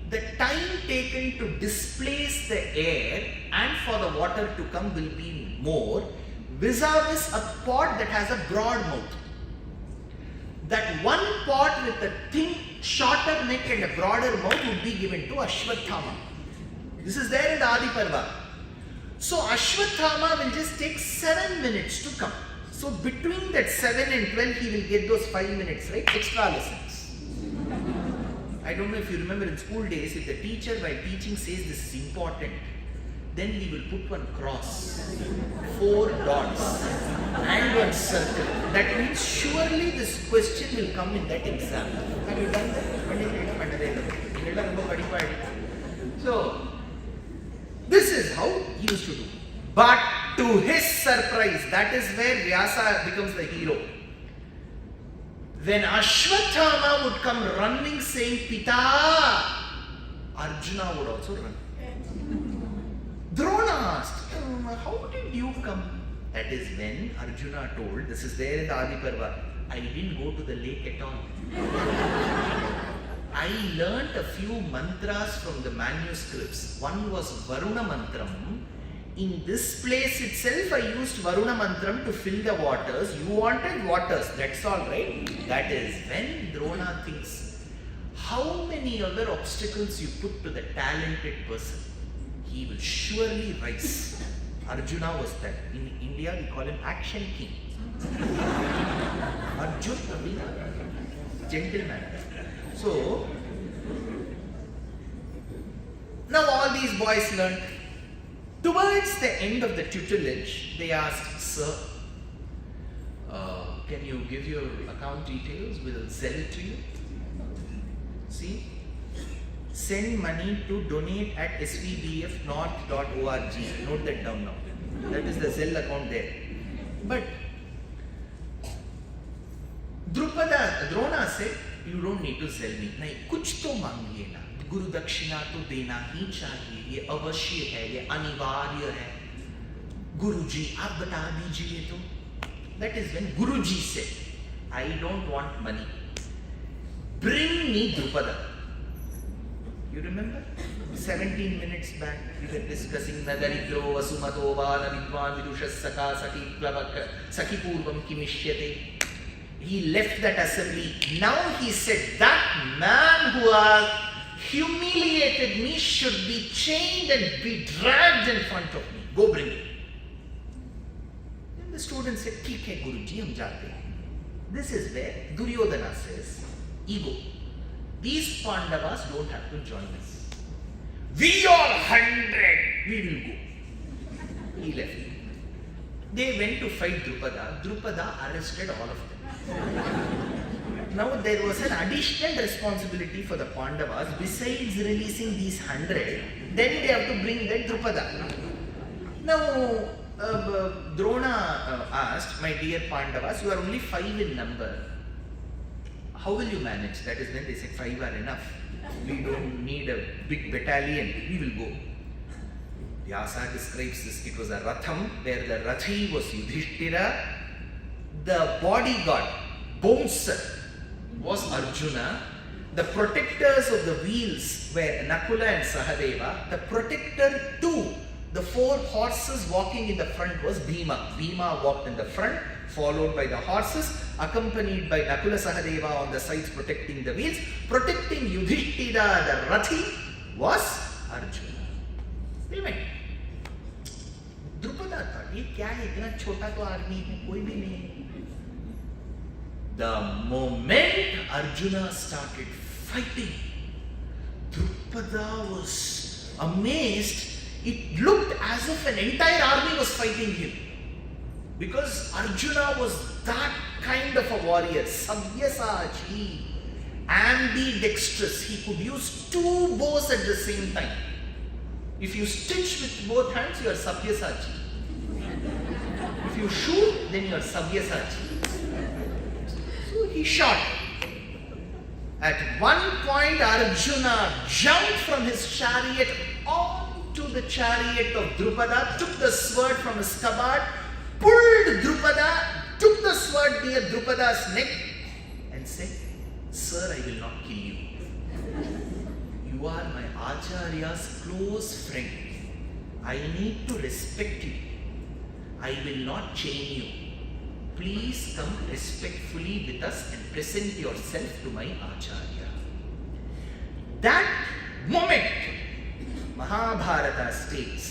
A: the time taken to displace the air and for the water to come will be more, vis-a-vis a pot that has a broad mouth. That one pot with a thin, shorter neck and a broader mouth would be given to Ashwatthama. This is there in the Adi Parva. So Ashwatthama will just take 7 minutes to come. So between that 7 and 12, he will get those 5 minutes, right? Extra lessons. I don't know if you remember in school days, if the teacher while teaching says this is important, then we will put one cross, 4 dots and one circle. That means surely this question will come in that exam. Have you done that? So, this is how he used to do. But to his surprise, that is where Vyasa becomes the hero. When Ashwatthama would come running saying, Pita, Arjuna would also run. Drona asked, how did you come? That is when Arjuna told, this is there in the Adi Parva, I didn't go to the lake at all. I learnt a few mantras from the manuscripts. One was Varuna Mantram. In this place itself, I used Varuna Mantram to fill the waters. You wanted waters, that's all, right? That is when Drona thinks, how many other obstacles you put to the talented person, he will surely rise. Arjuna was that. In India, we call him Action King. Arjuna, gentleman. So, now all these boys learned. Towards the end of the tutelage, they asked, Sir, can you give your account details? We'll sell it to you. See? Send money to donate at svbfnorth.org. Note that down now. That is the Zelle account there. But Drona said, you don't need to sell me. नहीं, कुछ तो मांगिए ना. गुरु दक्षिणा तो देना ही चाहिए. ये अवश्य है, ये अनिवार्य है. गुरुजी, आप बता दीजिए तो. That is when Guruji said, I don't want money. Bring me Drupada. You remember? 17 minutes back, we were discussing Nadaridro, Vasumato, Vana, Vidwan, Vidushas, Saka, Saki Purvam, Kimishyate. He left that assembly. Now he said, that man who has humiliated me should be chained and be dragged in front of me. Go bring him. Then the student said, ठीक है Guruji, हम जाते हैं. This is where Duryodhana says, ego. These Pandavas don't have to join us. We are 100, we will go. He left. They went to fight Drupada. Drupada arrested all of them. Now there was an additional responsibility for the Pandavas. Besides releasing these 100, then they have to bring that Drupada. Now Drona asked, my dear Pandavas, you are only 5 in number. How will you manage? That is when they said 5 are enough. We don't need a big battalion. We will go. Vyasa describes this. It was a Ratham where the Rathi was Yudhishthira. The bodyguard, bouncer, was Arjuna. The protectors of the wheels were Nakula and Sahadeva. The protector too, the 4 horses walking in the front was Bhima. Bhima walked in the front. followed by the horses, accompanied by Nakula Sahadeva on the sides protecting the wheels. Protecting Yudhishthira, the Rathi, was Arjuna. They went. Drupada thought, ये क्या है, इतना छोटा तो आदमी है, कोई भी नहीं है. The moment Arjuna started fighting, Drupada was amazed. It looked as if an entire army was fighting him. Because Arjuna was that kind of a warrior. Sabyasachi, ambidextrous. He could use two bows at the same time. If you stitch with both hands, you are Sabyasachi. If you shoot, then you are Sabyasachi. So he shot. At one point, Arjuna jumped from his chariot onto the chariot of Drupada, took the sword from his cupboard, pulled Drupada, took the sword near Drupada's neck and said, "Sir, I will not kill you. You are my Acharya's close friend. I need to respect you. I will not chain you. Please come respectfully with us and present yourself to my Acharya." That moment, Mahabharata states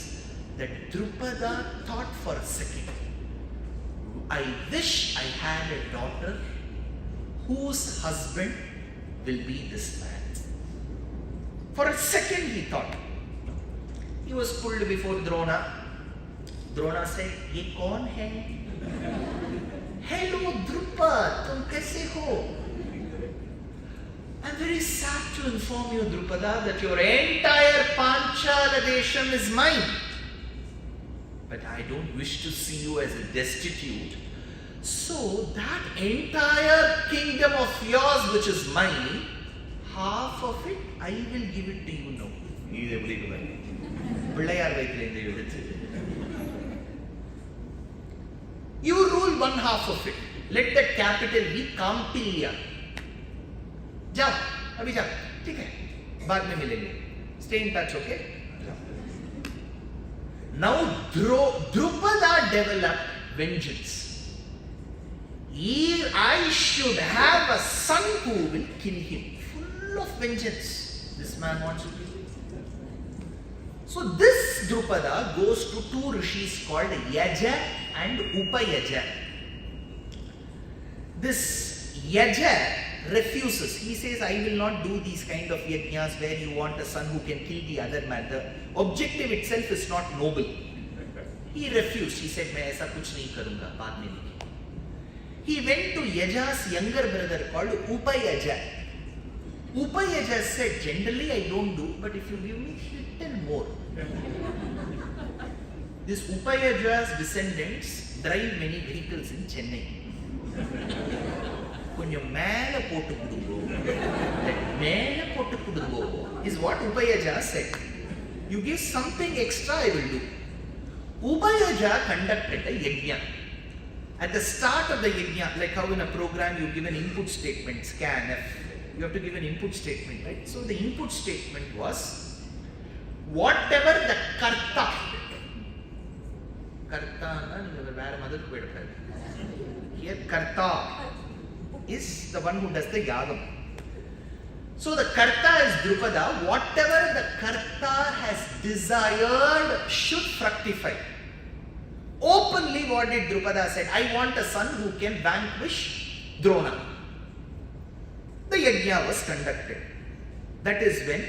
A: that Drupada thought for a second, I wish I had a daughter whose husband will be this man. For a second he thought. He was pulled before Drona. Drona said, "Ye kaun hai?" "Hello Drupad, tum kaise ho?" "I'm very sad to inform you, Drupada, that your entire Panchala Desham is mine. But I don't wish to see you as a destitute. So that entire kingdom of yours which is mine, half of it I will give it to you now." You rule one half of it. Let that capital be Kampilya. जाओ, अभी जाओ, ठीक है, बाद में मिलेंगे. Stay in touch, okay? Now Drupada developed vengeance. I should have a son who will kill him. Full of vengeance. This man wants to kill him. So this Drupada goes to two rishis called Yaja and Upayaja. This Yaja refuses. He says, "I will not do these kind of yajnas where you want a son who can kill the other man. The objective itself is not noble." He refused. He said, "मैं ऐसा कुछ नहीं करूँगा, बाद में देखिए." He went to Yaja's younger brother called Upayaja. Upayaja said, "Generally I don't do, but if you give me little more." This Upayaja's descendants drive many vehicles in Chennai. கொஞ்சம் மேல போட்டு கொடுங்கோ, மேல போட்டு கொடுங்கோ is what Upayaja said. You give something extra, I will do. Upayaja conducted a yajna. At the start of the yajna, like how in a program you give an input statement, scanf, you have to give an input statement, right? So the input statement was, whatever the karta, here karta is the one who does the yagam. So the karta is Drupada. Whatever the karta has desired should fructify. Openly what did Drupada said? "I want a son who can vanquish Drona." The yajna was conducted. That is when,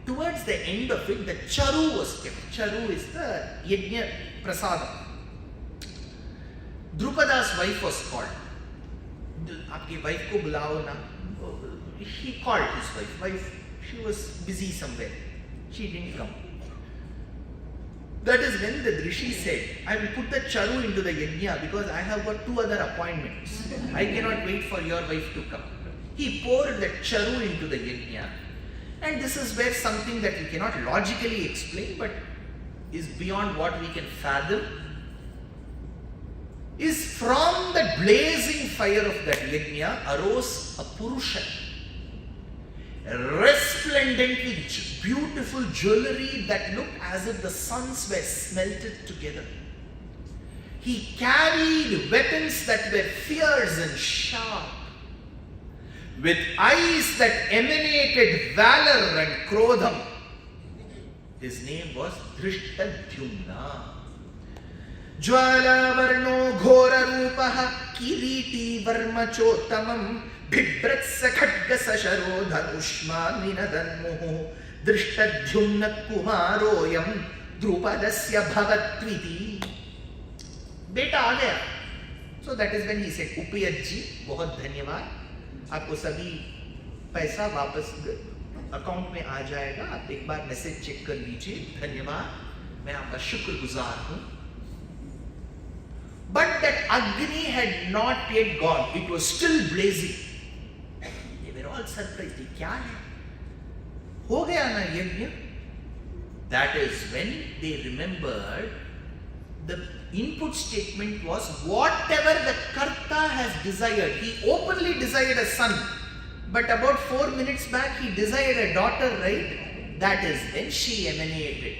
A: towards the end of it, the charu was kept. Charu is the yajna prasadam. Drupada's wife was called. "Aapki wife ko bulao na." He called his wife. She was busy somewhere. She didn't come. That is when the rishi said, "I will put the charu into the yajna because I have got 2 other appointments. I cannot wait for your wife to come." He poured the charu into the yajna, and this is where something that we cannot logically explain but is beyond what we can fathom, is from the blazing fire of that yajna arose a Purusha, resplendent with beautiful jewelry that looked as if the suns were smelted together. He carried weapons that were fierce and sharp, with eyes that emanated valor and krodham. His name was Drishtadhyumna. Jwala varno ghora rupaha kiriti varmachottamam bhibratsa khadgasa sharo dhanushma ninadanmuhu Drishtadhyumna kumaroyam Draupadasya bhavatviti. बेटा आ गया. So that is when he said, उपयत जी बहुत धन्यवाद, आपको सभी पैसा वापस account में आ जाएगा, आप एक बार मैसेज चेक कर लीजिए, धन्यवाद, मैं आपका शुक्रगुजार हूं. But that Agni had not yet gone, it was still blazing. They were all surprised. ये क्या है? हो गया ना यज्ञ? That is when they remembered the input statement was whatever the Karta has desired. He openly desired a son, but about 4 minutes back he desired a daughter, right? That is when she emanated.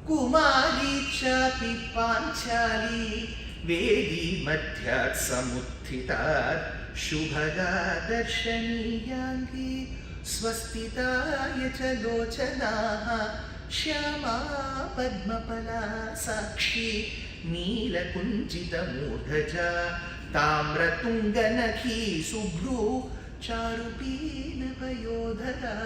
A: Kumari chapi panchali vedi madhyat samuthitat shubhaga darshaniyangi swastitaya chalochanaha Shyama Padmapala Sakshi Neela Kunjita Murdhaja Tamratunga Nakhi Subhru Charupina Payodhara.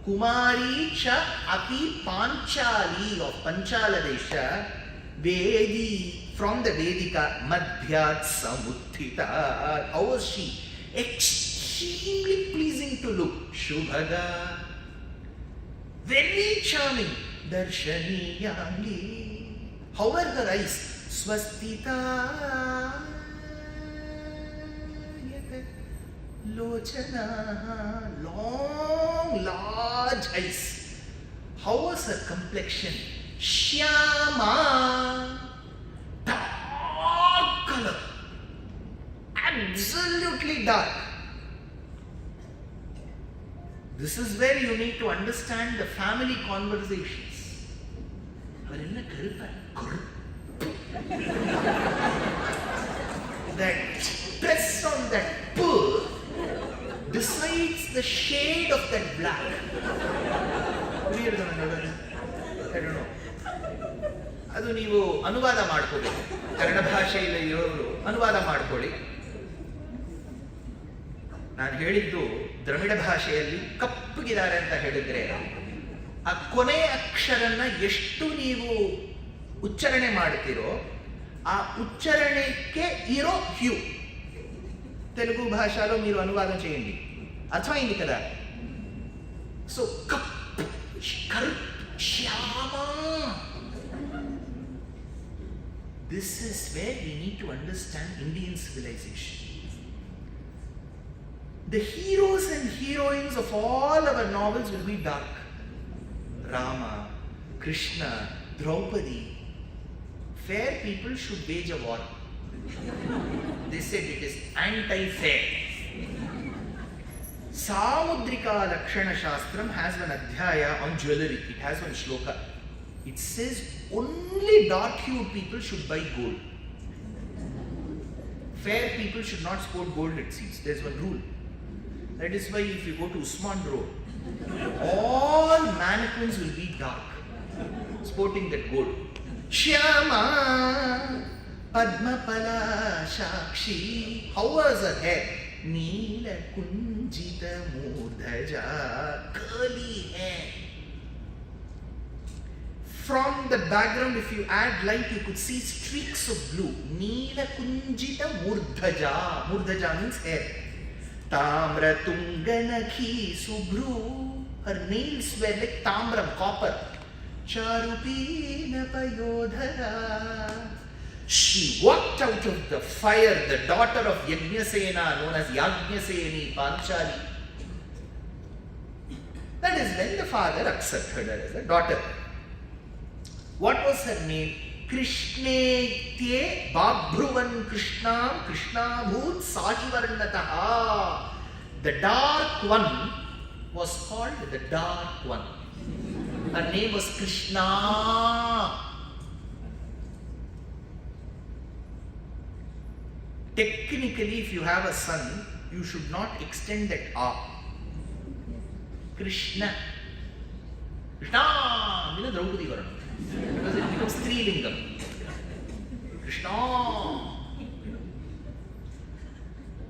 A: Kumari Cha Api Panchali of Panchala Desha Vedi from the Vedika Madhyat Samuthita. How was she? Extremely pleasing to look. Shubhaga, very charming. Darshaniyangi. How were her eyes? Swastita Lochana. Long, large eyes. How was her complexion? Shyama. Dark color. Absolutely dark. This is where you need to understand the family conversations. That stress on that pull decides the shade of that black. I don't know. ಅದು ನೀವು ಅನುವಾದ ಮಾಡ್ಕೋಬೇಕು. ಕನ್ನಡ ಭಾಷೆಯಲ್ಲಿ ಇರೋರು ಅನುವಾದ ಮಾಡ್ಕೊಳ್ಳಿ. ನಾನು ಹೇಳಿದ್ದು ದ್ರವಿಡ ಭಾಷೆಯಲ್ಲಿ ಕಪ್ಪಗಿದ್ದಾರೆ ಅಂತ ಹೇಳಿದ್ರೆ ಆ ಕೊನೆ ಅಕ್ಷರನ್ನ ಎಷ್ಟು ನೀವು ಉಚ್ಚಾರಣೆ ಮಾಡ್ತೀರೋ ఆ ఉచ్చారణకి ఇరో హ్యూ. తెలుగు భాషలో మీరు అనువాదం చేయండి, అర్థమైంది కదా? సో కప్, కరుప్, శ్యామ. This is where we need to understand Indian civilization. The heroes and heroines of all our novels will be dark. Rama, Krishna, Draupadī. Fair people should wage a war. They said it is anti-fair. Samudrika Lakshana Shastram has one adhyaya on jewelry. It has one shloka. It says only dark-hued people should buy gold. Fair people should not sport gold, it seems. There's one rule. That is why if you go to Usman Road, all mannequins will be dark, sporting that gold. Shyama Padmapala Shakshi. How was her hair? Neela Kunjita Murdhaja. Curly hair. From the background, if you add light, you could see streaks of blue. Neela Kunjita Murdhaja. Murdhaja means hair. Tamratunga Nakhi Subhru. Her nails were like tamram, copper. Charupina Payodhara. She walked out of the fire, the daughter of Yajnasena, known as Yajnaseni Panchali. That is when the father accepted her as a daughter. What was her name? Krishnetye Babhruvan Krishnam Krishnabhut Sahivarnataha. The dark one was called the dark one. Her name was Krishna. Technically, if you have a son, you should not extend that A. Krishna. Krishna! You know, Draupadī varanam. Because it becomes three-lingam. Krishna!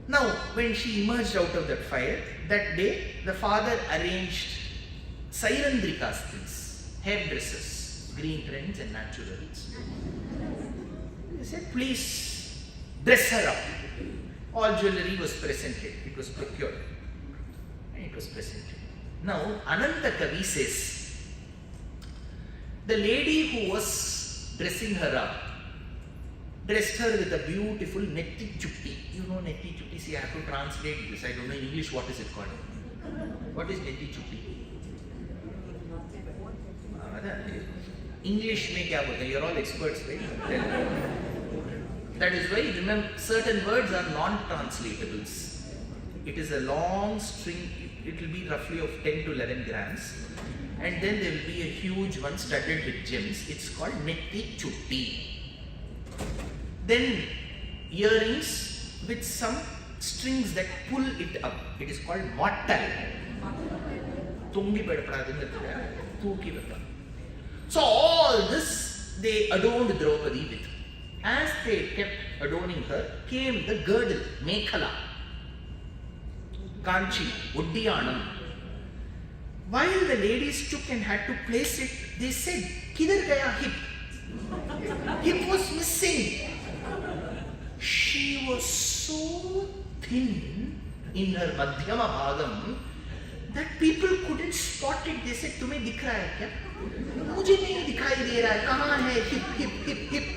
A: Now, when she emerged out of that fire, that day, the father arranged Sairandrika things, hairdressers, green trends and naturals. He said, please dress her up. All jewelry was presented. It was procured. And it was presented. Now, Ananta Kavi says, the lady who was dressing her up dressed her with a beautiful netti chutti. You know netti chutti? See, I have to translate this. I don't know in English what is it called. What is netti chutti? English mein kya bolte? You are all experts, right? That is why, remember, certain words are non-translatables. It is a long string. It will be roughly of 10 to 11 grams. And then there will be a huge one studded with gems. It's called netti chutti. Then earrings with some strings that pull it up. It is called mattal. So all this they adorned Draupadi with. As they kept adorning her, came the girdle, Mekhala, Kanchi, Uddiyanam. While the ladies took and had to place it, they said, Kidhar gaya hip? Hip was missing. She was so thin in her Madhyama Bhagam that people couldn't spot it. They said, तुम्हें दिख रहा है क्या? मुझे नहीं दिखाई दे रहा है. कहाँ है? Hip, hip, hip, hip.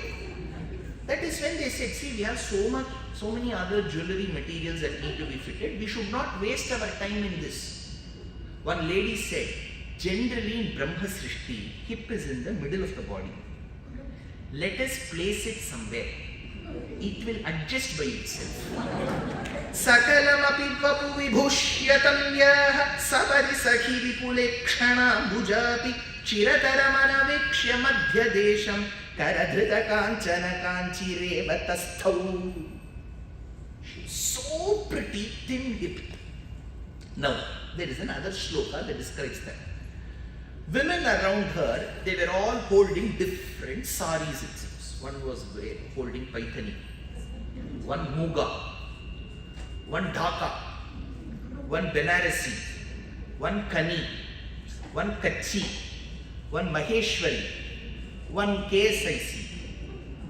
A: That is when they said, see, we have so many other jewelry materials that need to be fitted. We should not waste our time in this. One lady said, generally in Brahma Srishti, hip is in the middle of the body. Let us place it somewhere. It will adjust by itself. Sakalamapi vapu vibhushyatam yaha sabari sakhi vipulekshana bhujapi chirataramanavikshya madhya desham karadhrita kanchana kanchi revatasthav. She's so pretty, thin hip. Now, there is another shloka that describes that. Women around her, they were all holding different saris, it seems. One was holding Paithani, one Muga, one Dhaka, one Benarasi, one Kani, one Kachi, one Maheshwari, one KSIC,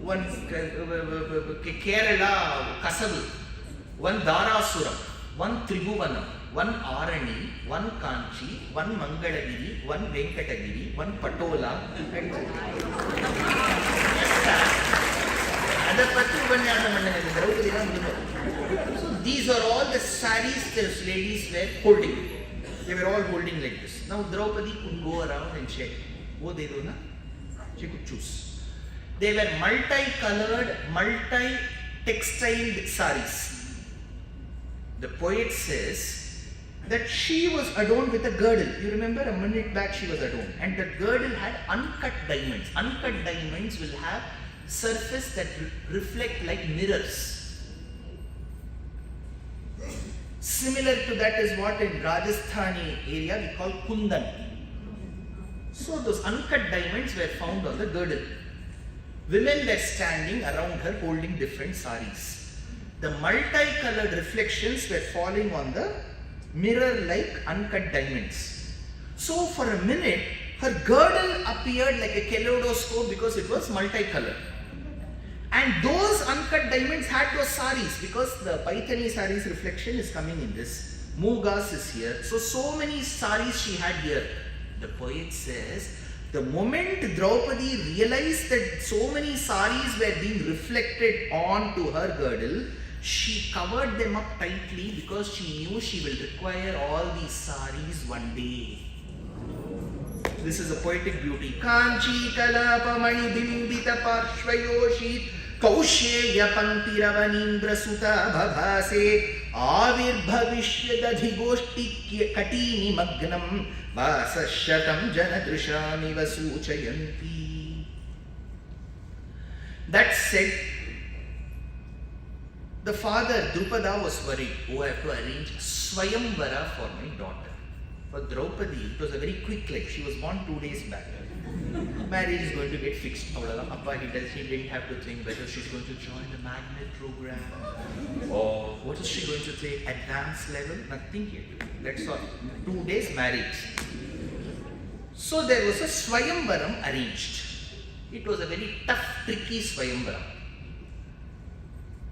A: one Kerala Kasavu, one Dharasuram, one Tribhuvanam, one Arani, one Kanchi, one Mangalagiri, one Venkatagiri, one Patola, and so these are all the saris these ladies were holding. They were all holding like this. Now Draupadi could go around and check. Wo de do na? She could choose. They were multi-colored, multi-textiled saris. The poet says that she was adorned with a girdle. You remember a minute back she was adorned. And the girdle had uncut diamonds. Uncut diamonds will have surface that reflect like mirrors. Similar to that is what in Rajasthani area we call kundan. So those uncut diamonds were found on the girdle. Women were standing around her holding different saris. The multicolored reflections were falling on the mirror-like uncut diamonds. So for a minute, her girdle appeared like a kaleidoscope because it was multicolored. And those uncut diamonds had those saris because the Paithani saris reflection is coming in this. Mugas is here. So many saris she had here. The poet says, the moment Draupadi realized that so many saris were being reflected onto her girdle, she covered them up tightly because she knew she will require all these saris one day. This is a poetic beauty. Kanchi kalapamani bimbita parshvayoshit kausheya pantiravanimbra suta bhavase avir bhavishya dadhigoshti katini magnam vasashatam janadrishami vasuchayanti. That said, The father, Draupada, was worried. Oh, I have to arrange Swayamvara for my daughter. For Draupadī, it was a very quick life. She was born 2 days back. Marriage is going to get fixed. He didn't have to think whether she's going to join the magnet program or what is she going to take, advanced level, nothing yet. That's all. 2 days marriage. So there was a Swayamvaram arranged. It was a very tough, tricky Swayamvaram.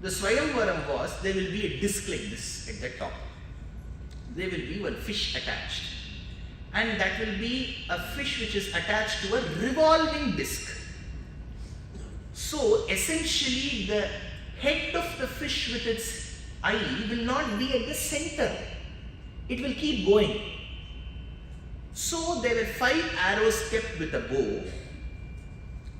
A: The Swayamvaram was, there will be a disc like this at the top. There will be one fish attached. And that will be a fish which is attached to a revolving disc. So essentially the head of the fish with its eye will not be at the center. It will keep going. So there were 5 arrows kept with a bow,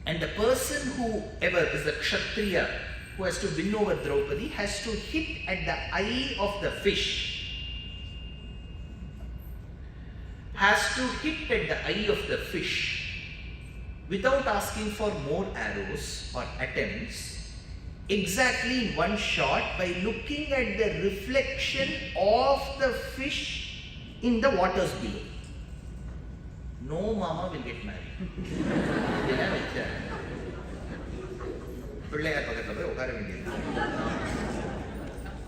A: and the person whoever is the Kshatriya who has to win over Draupadī has to hit at the eye of the fish. Has to hit at the eye of the fish without asking for more arrows or attempts, exactly in one shot by looking at the reflection of the fish in the waters below. No mama will get married.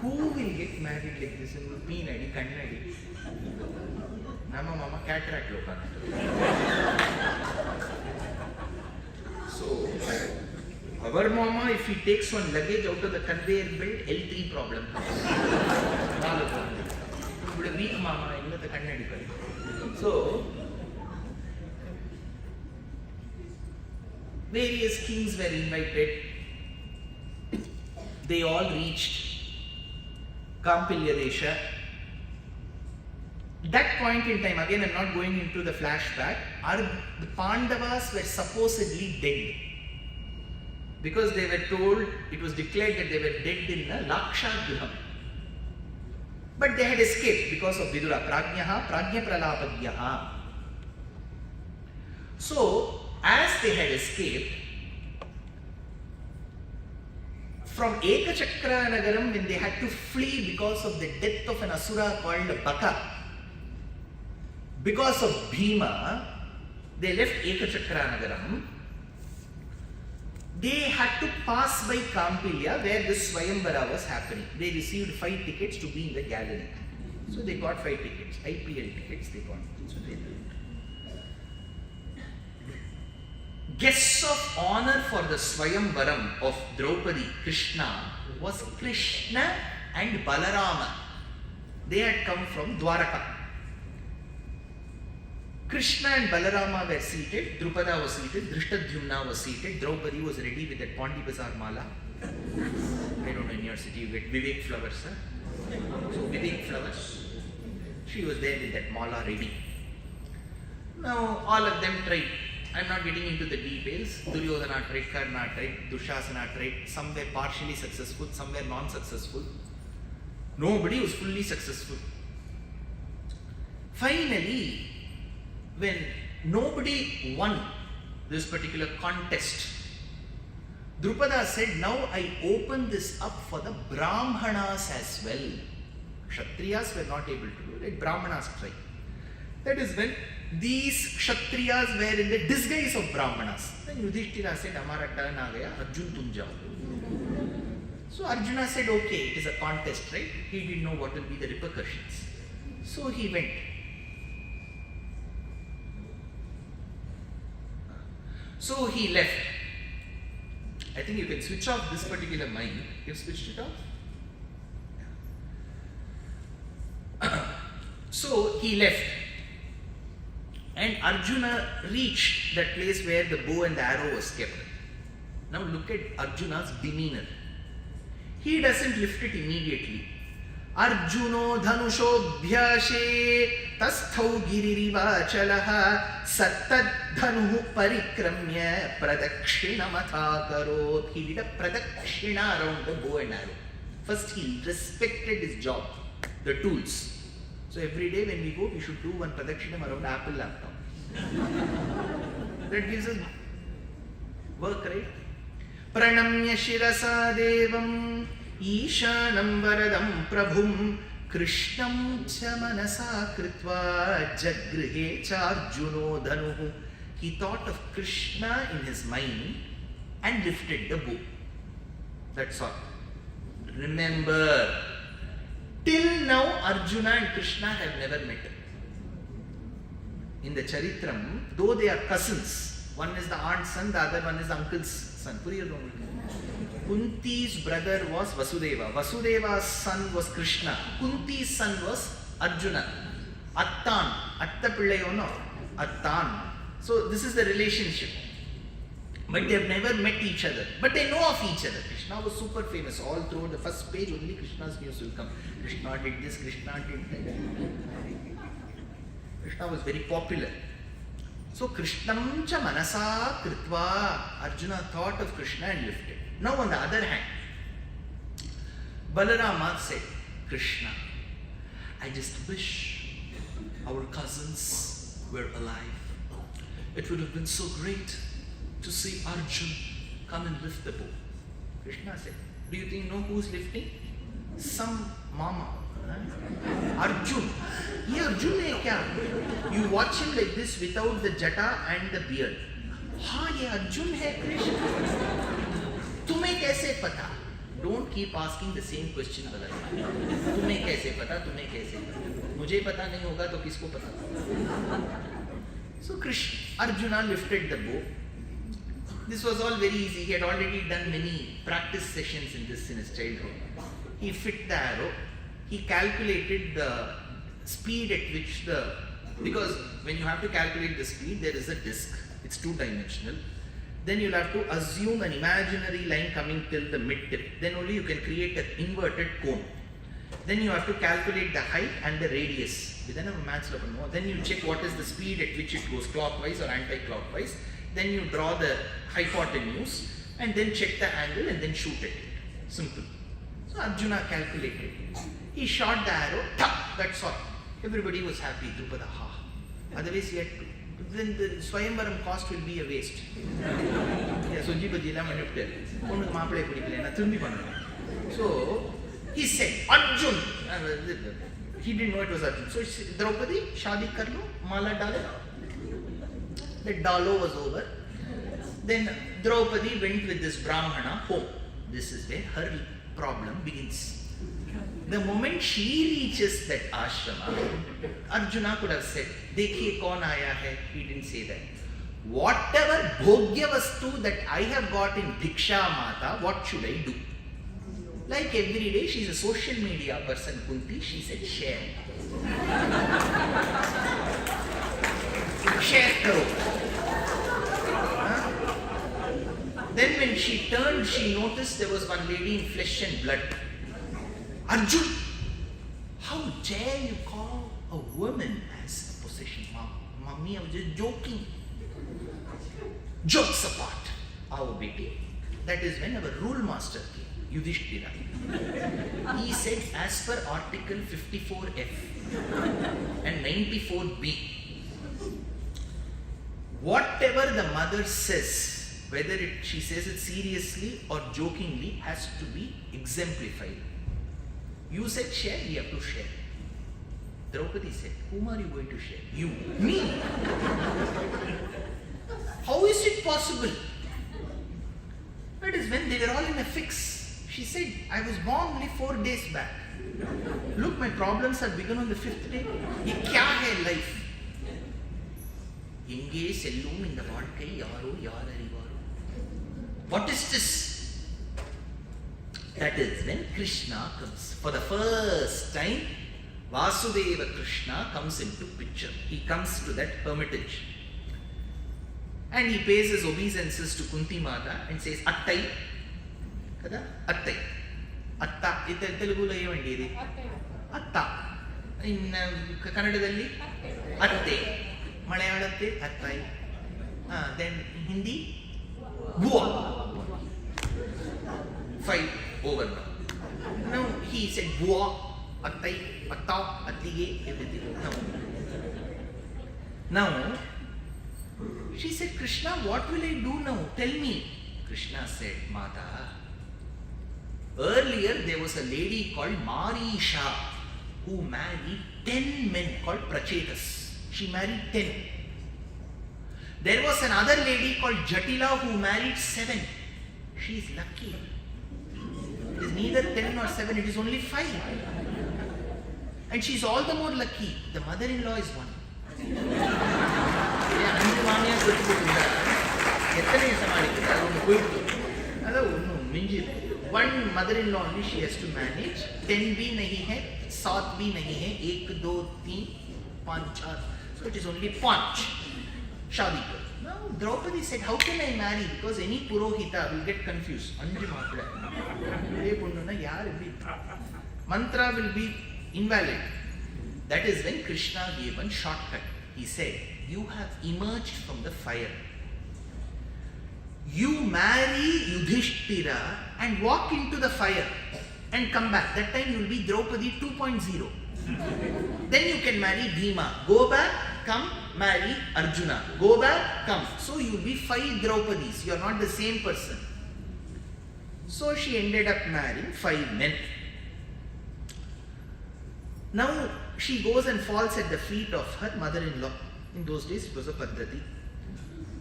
A: Who will get married like this in Peenadi, Kannadi? Mama cataract So, our mama, if he takes one luggage out of the conveyor belt, L3 problem comes. But a weak mama, the kannadi. So, various kings were invited. They all reached Kampilya Desha. That point in time, again I am not going into the flashback, the Pandavas were supposedly dead. Because they were told, it was declared that they were dead in a Lakshagriha. But they had escaped because of Vidura, Prajnaha, Prajna Pralapadyaha. So, as they had escaped, from Ekachakra Nagaram, when they had to flee because of the death of an Asura called Baka, because of Bhima, they left Ekachakra Nagaram. They had to pass by Kampilya where this Swayamvara was happening. They received 5 tickets to be in the gallery. So they got 5 tickets, IPL tickets they got. So they did. Guests of honor for the Swayamvaram of Draupadī, Krishna, was Krishna and Balarama. They had come from Dwaraka. Krishna and Balarama were seated, Drupada was seated, Drishtadhyumna was seated, Draupadī was ready with that Pondi Bazaar mala. I don't know, in your city you get Vivek flowers, sir. So Vivek flowers. She was there with that mala ready. Now all of them tried. I am not getting into the details. Duryodhana tried, Karna tried, Dushasana tried. Some were partially successful, some were non-successful. Nobody was fully successful. Finally, when nobody won this particular contest, Drupada said, now I open this up for the Brahmanas as well. Kshatriyas were not able to do it, Brahmanas tried. That is when these Kshatriyas were in the disguise of Brahmanas. Then Yudhishthira said, Amara turn aa gaya, Arjun tum jao. So Arjuna said, okay, it is a contest, right? He didn't know what will be the repercussions. So he went. So he left. I think you can switch off this particular mic. You've switched it off. So he left. And Arjuna reached that place where the bow and the arrow was kept. Now look at Arjuna's demeanor. He doesn't lift it immediately. Arjuno dhanushodhyashe tasthau giririvachalaha sattad dhanuhu parikramya pradakshinamata karot. He did a pradakshina around the bow and arrow. First he respected his job, the tools. So every day when we go, we should do one pradakshinam around Apple laptop. That gives us work, right? Pranamya shirasa devam Ishanam Varadam Prabhum Krishnam cha manasa kritva jagrihe charjuno dhanuhu. He thought of Krishna in his mind and lifted the bow. That's all. Remember, till now Arjuna and Krishna have never met. In the Charitram, though they are cousins, one is the aunt's son, the other one is the uncle's son. Kunti's brother was Vasudeva. Vasudeva's son was Krishna. Kunti's son was Arjuna. Attan. Atta Pillayono. Attan. So this is the relationship. But they have never met each other. But they know of each other. Krishna was super famous. All through the first page, only Krishna's news will come. Krishna did this, Krishna did that. Krishna was very popular. So Krishnam cha manasa kritva. Arjuna thought of Krishna and lifted. Now on the other hand, Balarama said, Krishna, I just wish our cousins were alive. It would have been so great to see Arjun come and lift the bow. Krishna said, do you think know who's lifting? Some mama. Arjun. Ye Arjun hai kya? You watch him like this without the jata and the beard. Ha, ye Arjun hai Krishna. Tumhe kaise pata? Don't keep asking the same question, Balarama. Tumhe kaise pata? Tumhe kaise pata? Mujhe pata nahi hoga to kisko pata? So Arjuna lifted the bow. This was all very easy. He had already done many practice sessions in this in his childhood. He fit the arrow. He calculated the speed at which because when you have to calculate the speed, there is a disc. It's two-dimensional. Then you'll have to assume an imaginary line coming till the mid-tip. Then only you can create an inverted cone. Then you have to calculate the height and the radius. Then you check what is the speed at which it goes, clockwise or anti-clockwise. Then you draw the hypotenuse and then check the angle and then shoot at it. Simple. So Arjuna calculated. He shot the arrow, that's all. Everybody was happy. Drupada, ha. Otherwise he had to. Then the Swayamvaram cost will be a waste. So he said, Arjun. He didn't know it was Arjun. So Draupadi, shadi kar lo, mala dalo. The dalo was over. Then Draupadi went with this Brahmana home. This is where her problem begins. The moment she reaches that ashrama, Arjuna could have said, Dekhiye kaun aaya hai? He didn't say that. Whatever bhogya vastu that I have got in Diksha Mata, what should I do? Like every day, she's a social media person, Kunti, she said, share. Share karo. Then when she turned, she noticed there was one lady in flesh and blood. Arjun, how dare you call a woman as a possession? Mommy, I was just joking. Jokes apart. Our baby. That is when our rule master came, Yudhishthira. He said, as per Article 54F and 94B, whatever the mother says, whether she says it seriously or jokingly, has to be exemplified. You said share, we have to share. Draupadi said, whom are you going to share? You. Me. How is it possible? That is when they were all in a fix. She said, I was born only 4 days back. Look, my problems have begun on the 5th day. Ye kya hai life? Inge sellum in the vaalkai yaro yaar arivaru. What is this? That is when Krishna comes. For the first time, Vasudeva Krishna comes into picture. He comes to that hermitage. And he pays his obeisances to Kunti Mata and says, Attai. Kada? Attai. Atta. Telugu lo evandi idi? Atta. In Kannadadalli? Atte. Malayalathe? Attai. Then Hindi? Bua. 5 over now. Now he said Bua, Attai, Atta, Attiye, everything. Now, she said, Krishna, what will I do now? Tell me. Krishna said, Mata, Earlier, there was a lady called Marisha who married 10 men called Prachetas. She married 10. There was another lady called Jatila who married 7. She is lucky. It is neither 10 nor 7, it is only 5. And she is all the more lucky. The mother-in-law is 1. One mother-in-law only she has to manage. 10 bhi nahi hai, 7 bhi nahi hai, 1, 2, 3, 5, 6. So it is only 5. Shadi kar. Now Draupadi said, how can I marry? Because any Purohita will get confused. Mantra will be invalid. That is when Krishna gave one shortcut. He said, you have emerged from the fire. You marry Yudhishthira and walk into the fire and come back. That time you will be Draupadi 2.0. Then you can marry Bhima. Go back, come, marry Arjuna. Go back, come. So you will be 5 Draupadis. You are not the same person. So she ended up marrying 5 men. Now she goes and falls at the feet of her mother-in-law. In those days it was a paddhati.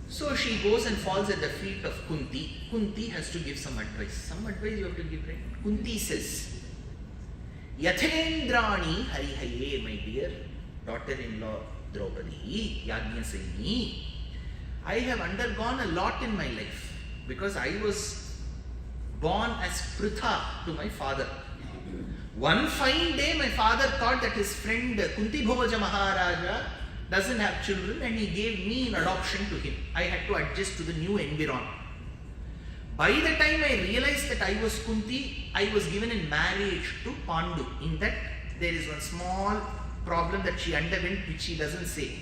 A: So she goes and falls at the feet of Kunti. Kunti has to give some advice. Some advice you have to give, right? Kunti says, Yathendrani Harihaye, my dear daughter-in-law Draupadi, Yajnasayini, I have undergone a lot in my life because I was born as Pritha to my father. One fine day, my father thought that his friend Kunti Bhoja Maharaja doesn't have children and he gave me in adoption to him. I had to adjust to the new environment. By the time I realized that I was Kunti, I was given in marriage to Pandu. In that, there is one small problem that she underwent which she doesn't say.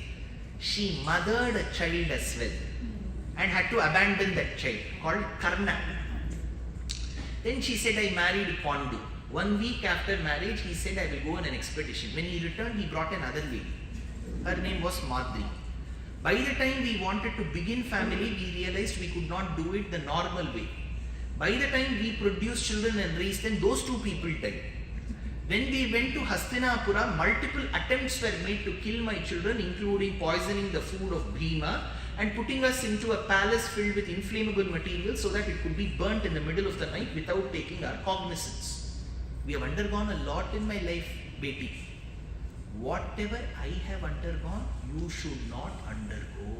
A: She mothered a child as well and had to abandon that child called Karna. Then she said, I married Pandu. 1 week after marriage, he said, I will go on an expedition. When he returned, he brought another lady. Her name was Madri. By the time we wanted to begin family, we realized we could not do it the normal way. By the time we produced children and raised them, those 2 people died. When we went to Hastinapura, multiple attempts were made to kill my children, including poisoning the food of Bhima and putting us into a palace filled with inflammable material so that it could be burnt in the middle of the night without taking our cognizance. We have undergone a lot in my life, Beti. Whatever I have undergone, you should not undergo.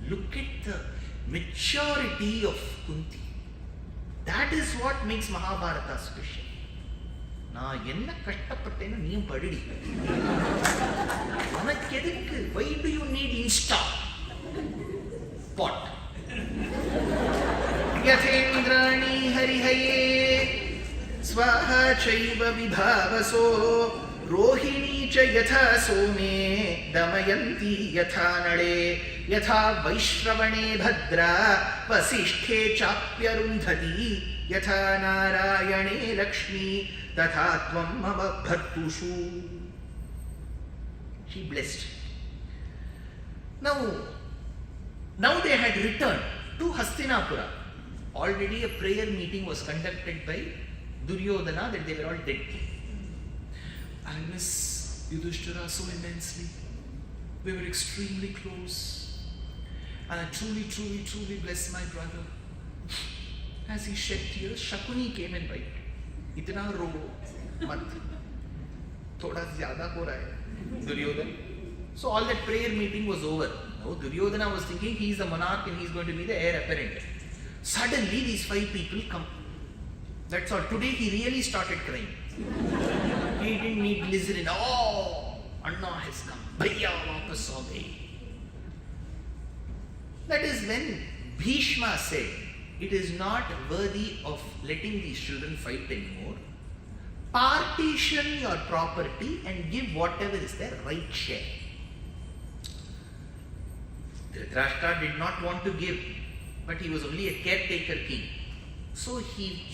A: Look at the maturity of Kunti. That is what makes Mahabharata special. Why do you need Insta? Pot. Yathendrani harihaye swaha chaiva vibhavaso Rohini cha yatha some damayanti yatha nade yatha vaishravane bhadra vasishthe chapyarundhati yatha narayane lakshmi tatha tvam mama bhartushu. She blessed. Now they had returned to Hastinapura. Already a prayer meeting was conducted by Duryodhana that they were all dead. I miss Yudhishthira so immensely. We were extremely close. And I truly bless my brother. As he shed tears, Shakuni came and wept. Itna ro mat. Thoda zyada ho raha hai. Duryodhana. So all that prayer meeting was over. Now Duryodhana was thinking he is the monarch and he is going to be the heir apparent. Suddenly these 5 people come. That's all. Today he really started crying. He didn't need glycerin. Oh, Anna has come. Bhaiya wapas aa gaye. That is when Bhishma said, it is not worthy of letting these children fight anymore. Partition your property and give whatever is their right share. Dhritarashtra did not want to give, but he was only a caretaker king. So he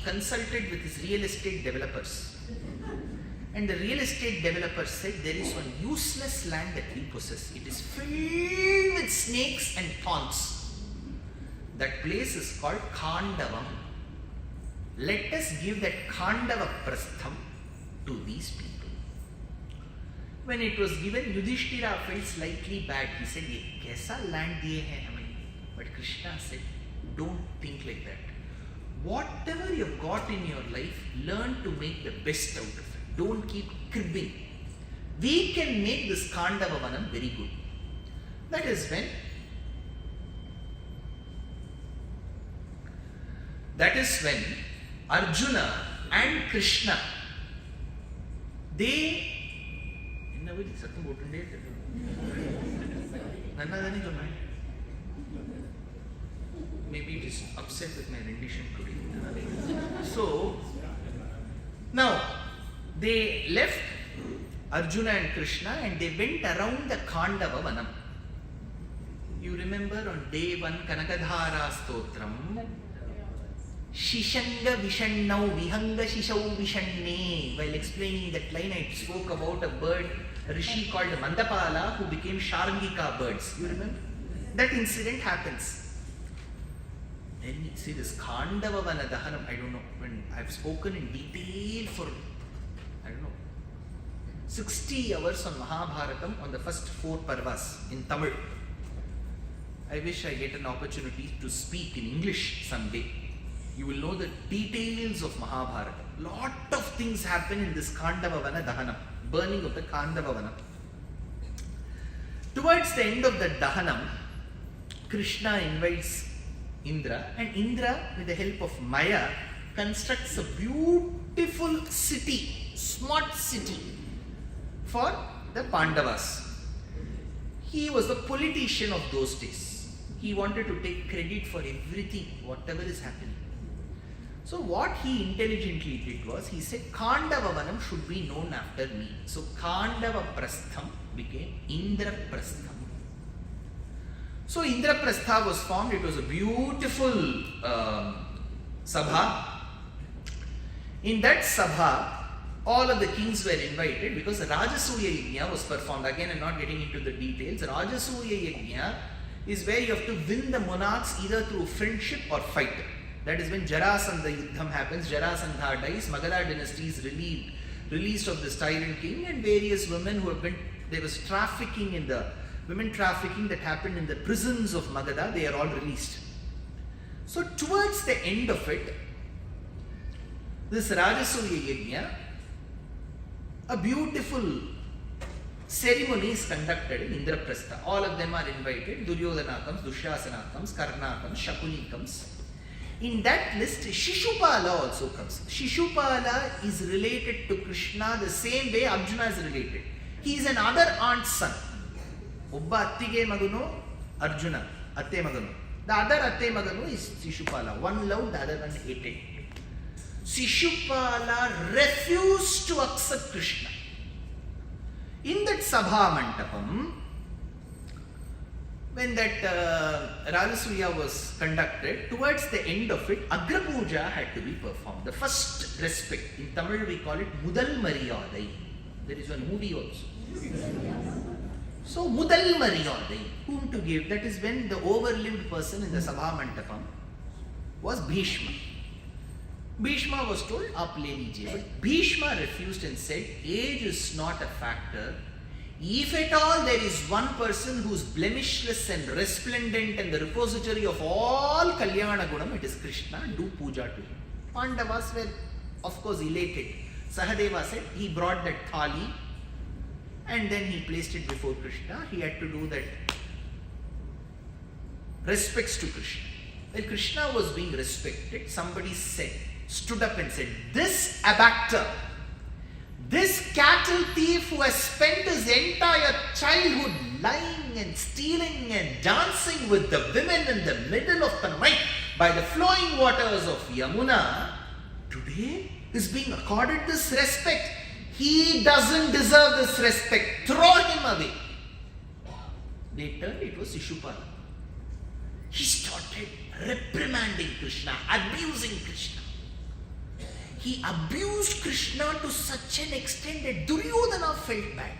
A: consulted with his real estate developers. And the real estate developers said, there is one useless land that we possess. It is filled with snakes and thorns. That place is called Khandavam. let us give that Khandava-prastham to these people. When it was given, Yudhishthira felt slightly bad. He said, "Ye kaisa land diye hai hame?" But Krishna said, "Don't think like that. Whatever you've got in your life, learn to make the best out of it. Don't keep cribbing. We can make this Khandava Vanam very good." That is when Arjuna and Krishna, they maybe it is upset with my rendition today. So now they left Arjuna and Krishna and they went around the Khandava Vanam. You remember on day 1, Kanakadhara Stotram, Shishanga Vishannau Vihanga Shishau Vishanne. While explaining that line, I spoke about a bird, a rishi called Mandapala, who became Sharangika birds. You remember? That incident happens. Then you see this Khandava Vana Dahanam. I don't know, when I've spoken in detail for, 60 hours on Mahabharatam on the first 4 parvas in Tamil. I wish I get an opportunity to speak in English someday. You will know the details of Mahabharata. Lot of things happen in this Khandava Vana Dahanam, burning of the Khandava Vana. Towards the end of the Dahanam, Krishna invites Indra, and Indra, with the help of Maya, constructs a beautiful city, smart city for the Pandavas. He was the politician of those days. He wanted to take credit for everything, whatever is happening. So what he intelligently did was, he said, Khandava Vanam should be known after me. So Khandava Prastham became Indra Prastham. So Indra Prastha was formed. It was a beautiful sabha. In that sabha, all of the kings were invited because Rajasuya Yajna was performed. Again, I'm not getting into the details. Rajasuya Yajna is where you have to win the monarchs either through friendship or fight. That is when Jarasandha Yuddham happens. Jarasandha dies. Magadha dynasty is released of this tyrant king, and various women who have been, there was trafficking in the, women trafficking that happened in the prisons of Magadha, they are all released. So towards the end of it, this Rajasuya Yajna, a beautiful ceremony is conducted in Indraprastha. All of them are invited. Duryodhana comes, Dushyasana comes, Karna comes, Shakuni comes. In that list, Shishupala also comes. Shishupala is related to Krishna the same way Arjuna is related. He is another aunt's son. Obba Attige Magano, Arjuna, Atte Magano. The other Atte Magano is Shishupala. One loved, the other one hated. Shishupala refused to accept Krishna. In that Sabha Mantapam, when that Rajasuya was conducted, towards the end of it, Agra Puja had to be performed. The first respect. In Tamil we call it Mudal Mariyadai. There is one movie also. So Mudal Mariyadai, whom to give? That is when the overlived person in the Sabha Mantapam was Bhishma. Bhishma was told, "Aap le lijiye." But Bhishma refused and said, "Age is not a factor. If at all there is one person who is blemishless and resplendent and the repository of all Kalyana Gunam, it is Krishna. Do puja to him." Pandavas were, of course, elated. Sahadeva said he brought that thali and then he placed it before Krishna. He had to do that respects to Krishna. When Krishna was being respected, somebody stood up and said, "This abactor, this cattle thief who has spent his entire childhood lying and stealing and dancing with the women in the middle of the night by the flowing waters of Yamuna, today is being accorded this respect. He doesn't deserve this respect. Throw him away." They turned, it was Shishupala. He started reprimanding Krishna, abusing Krishna. He abused Krishna to such an extent that Duryodhana felt bad.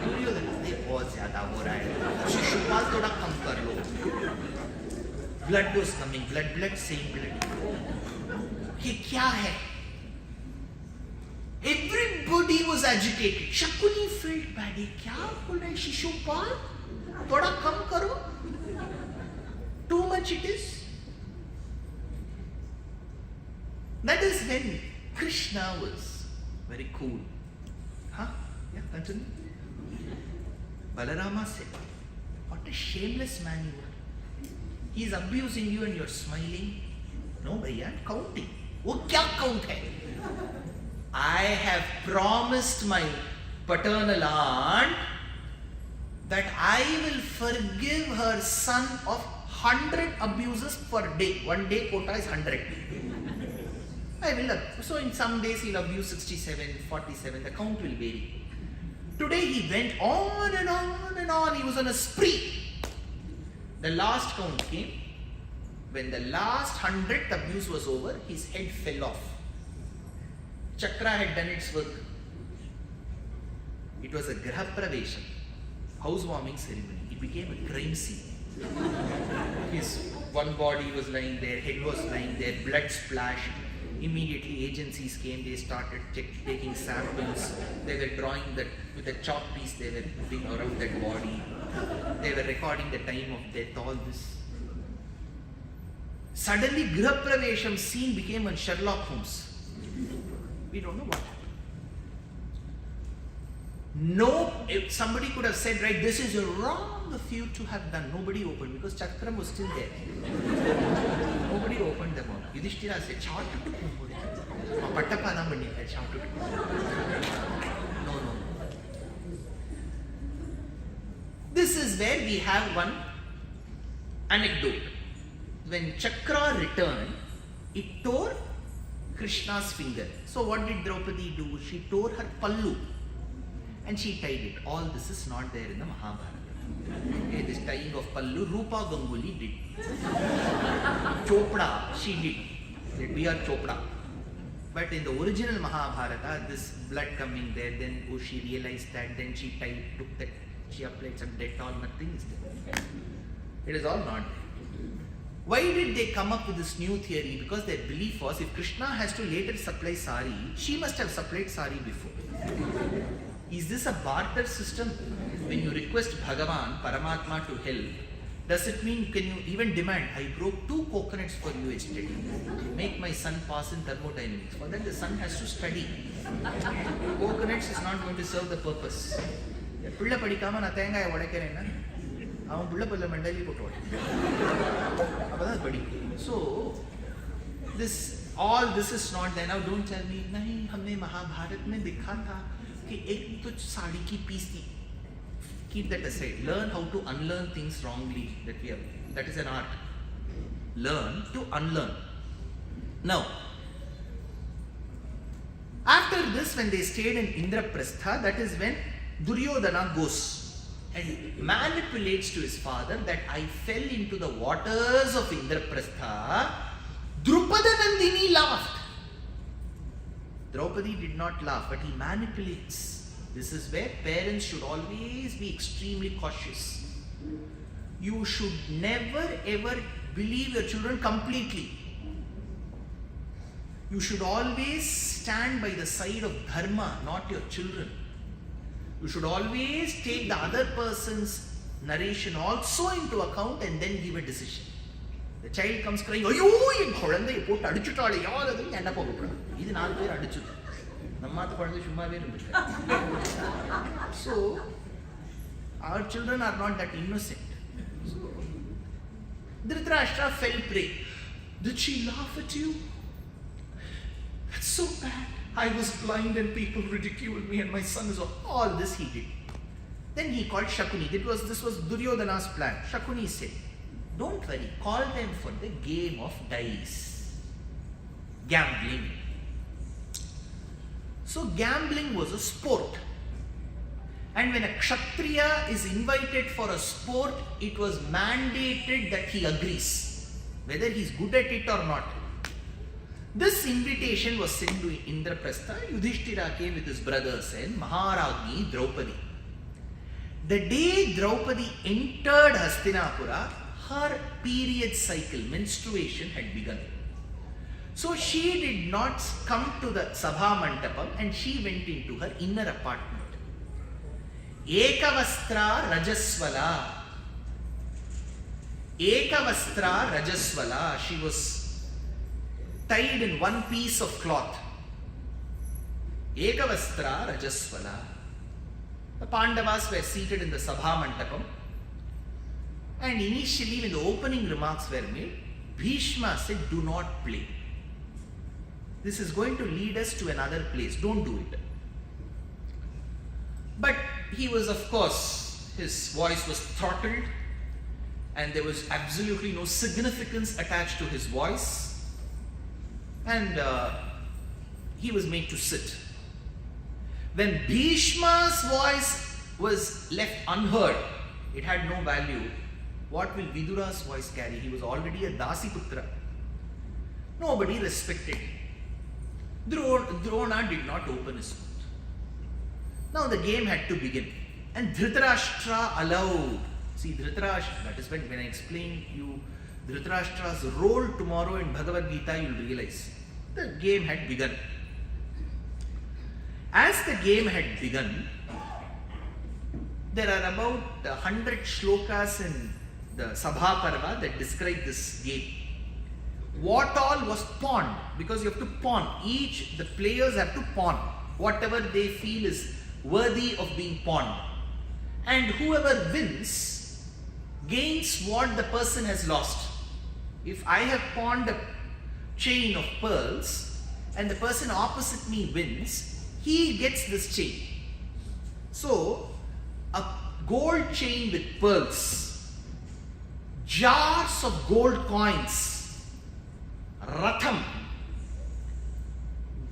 A: Duryodhana, बहुत ज़्यादा हो रहा है. शिशुपाल थोड़ा कम कर लो. Blood was coming, blood, saying blood. Ye kya hai? Everybody was agitated. Shakuni felt bad. Ye kya bol raha hai Shishupal? Thoda kam karo. Too much it is. That is when Krishna was very cool. Huh? Yeah, continue. Balarama said, what a shameless man you are. He is abusing you and you are smiling. No, bhaiya, counting. Wo kya count hai? I have promised my paternal aunt that I will forgive her son of 100 abuses per day. One day quota is 100. I will. So in some days he'll abuse 67, 47. The count will vary. Today he went on and on and on. He was on a spree. The last count came. When the last 100th abuse was over, his head fell off. Chakra had done its work. It was a Graha Pravesham, housewarming ceremony. It became a crime scene. His one body was lying there, head was lying there, blood splashed. Immediately agencies came, they started taking samples. They were drawing that with a chalk piece, they were putting around that body. They were recording the time of death, all this. Suddenly Graha Pravesham scene became on Sherlock Holmes. We don't know what happened. No, if somebody could have said, right, this is wrong of you to have done. Nobody opened because Chakram was still there. Nobody opened them all. Yudhishthira said, No. This is where we have one anecdote. When Chakra returned, it tore Krishna's finger. So what did Draupadī do? She tore her pallu and she tied it. All this is not there in the Mahabharata. Okay, this tying of pallu, Rupa Ganguly did. Chopra, she did. That we are Chopra. But in the original Mahabharata, this blood coming there, then she realized that, then she took that, she applied some Dettol, nothing is there. It is all not there. Why did they come up with this new theory? Because their belief was, if Krishna has to later supply sari, she must have supplied sari before. Is this a barter system? When you request Bhagavan, Paramatma to help, does it mean, can you even demand, I broke 2 coconuts for you yesterday, make my son pass in thermodynamics? For that the son has to study. Coconuts is not going to serve the purpose. Pulla padikama na thengai odakkerena. அவன் புள்ள பல்ல மண்டலி போட்டுவான் அப்பதான் படி. So this all this is not there. Now don't tell me नहीं हमने महाभारत में देखा था कि एक तो साड़ी की पीस थी. Keep that aside. Learn how to unlearn things wrongly that we have. That is an art. Learn to unlearn. Now after this, when they stayed in Indraprastha, that is when Duryodhana goes and manipulates to his father that I fell into the waters of Indraprastha. Drupada Nandini laughed. Draupadi did not laugh, but he manipulates. This is where parents should always be extremely cautious. You should never ever believe your children completely. You should always stand by the side of Dharma, not your children. You should always take the other person's narration also into account and then give a decision. The child comes crying, "Ayyo, en kolandai pottu adichutaale yaar adu enna pogapra." Idu 4 பேர் அடிச்சது. நம்மாத்து குழந்தை சும்மாவே இருந்துச்சு. So our children are not that innocent. So Dhritarashtra fell prey. Did she laugh at you? That's so bad. I was blind and people ridiculed me and my son is all this he did. Then he called Shakuni. This was Duryodhana's plan. Shakuni said, don't worry, call them for the game of dice. Gambling. So gambling was a sport. And when a Kshatriya is invited for a sport, it was mandated that he agrees, whether he is good at it or not. This invitation was sent to Indraprastha. Yudhishthira came with his brothers and Maharagni Draupadi. The day Draupadi entered Hastinapura, her period cycle, menstruation had begun. So she did not come to the Sabha Mandapam and she went into her inner apartment. Ekavastra Rajaswala. Ekavastra Rajaswala. She was tied in one piece of cloth. Ekavastra Rajaswala. The Pandavas were seated in the Sabha Mandapam. And initially, when the opening remarks were made, Bhishma said, do not play. This is going to lead us to another place. Don't do it. But he was, of course, his voice was throttled and there was absolutely no significance attached to his voice. And he was made to sit. When Bhishma's voice was left unheard, it had no value. What will Vidura's voice carry? He was already a Dasiputra. Nobody respected him. Drona did not open his mouth. Now the game had to begin. And Dhritarashtra allowed. See, Dhritarashtra, that is when I explain you Dhritarashtra's role tomorrow in Bhagavad Gita, you will realize. The game had begun. As the game had begun, there are about 100 shlokas in the Sabha Parva that describe this game. What all was pawned, because you have to pawn. The players have to pawn whatever they feel is worthy of being pawned. And whoever wins gains what the person has lost. If I have pawned a chain of pearls and the person opposite me wins, he gets this chain. So, a gold chain with pearls, jars of gold coins, Ratham,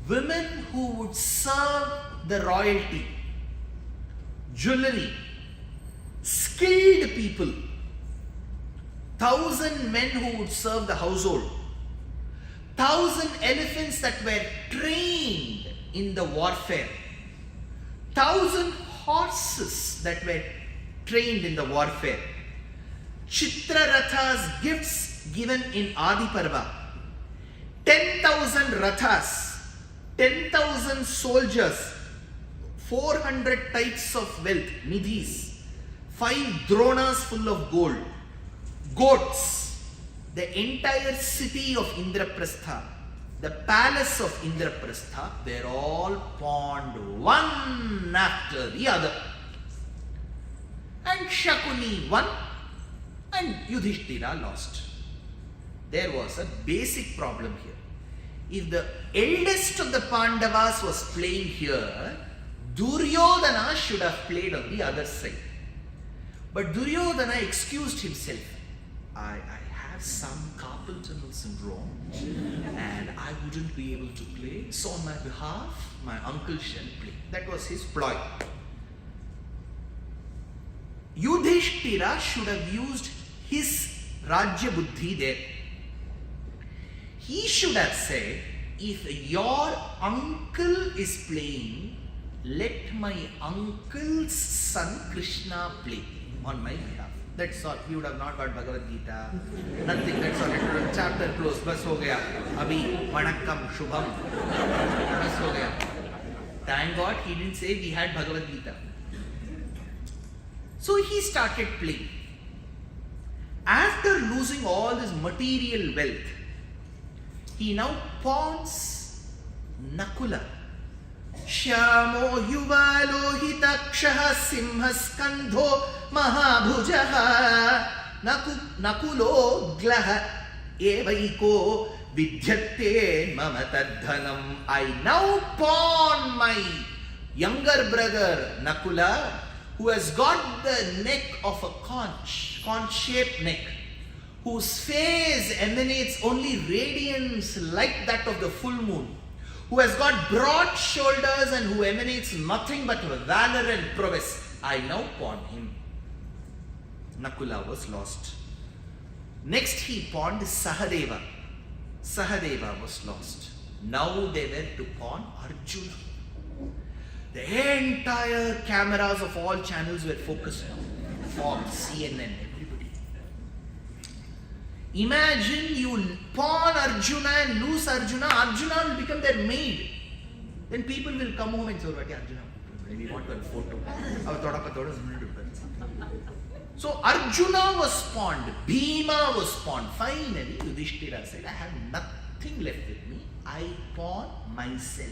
A: women who would serve the royalty, jewelry, skilled people, 1,000 men who would serve the household, 1,000 elephants that were trained in the warfare, 1,000 horses that were trained in the warfare, Chitrarathas gifts given in Adi Parva, 10,000 rathas, 10,000 soldiers, 400 types of wealth, nidhis, 5 dronas full of gold, goats, the entire city of Indraprastha, the palace of Indraprastha, they're all pawned one after the other. And Shakuni won and Yudhishthira lost. There was a basic problem here. If the eldest of the Pandavas was playing here, Duryodhana should have played on the other side. But Duryodhana excused himself. I have some carpal tunnel syndrome and I wouldn't be able to play. So on my behalf, my uncle shall play. That was his ploy. Yudhishthira should have used his Rajya Buddhi there. He should have said, if your uncle is playing, let my uncle's son Krishna play on my behalf. That's all. He would have not got Bhagavad Gita. Nothing. That's all. It would have chapter closed. Bas ho gaya. Abhi vanakkam shubham. Bas ho gaya. Thank God he didn't say we had Bhagavad Gita. So he started playing. After losing all this material wealth, he now pawns Nakula. Shyamo yuva lohitakshaha simhaskandho mahabhujaha nakulo glaha evaiko vidyatte mamatadhanam. I now pawn my younger brother Nakula, who has got the neck of a conch-shaped neck, whose face emanates only radiance like that of the full moon, who has got broad shoulders and who emanates nothing but valor and prowess. I now pawn him. Nakula was lost. Next he pawned Sahadeva. Sahadeva was lost. Now they were to pawn Arjuna. The entire cameras of all channels were focused on Fox, CNN, everybody. Imagine you pawn Arjuna and lose Arjuna. Arjuna will become their maid. Then people will come home and say, Arjuna, we want a photo. So Arjuna was pawned, Bhima was pawned. Finally, Yudhishthira said, I have nothing left with me. I pawn myself.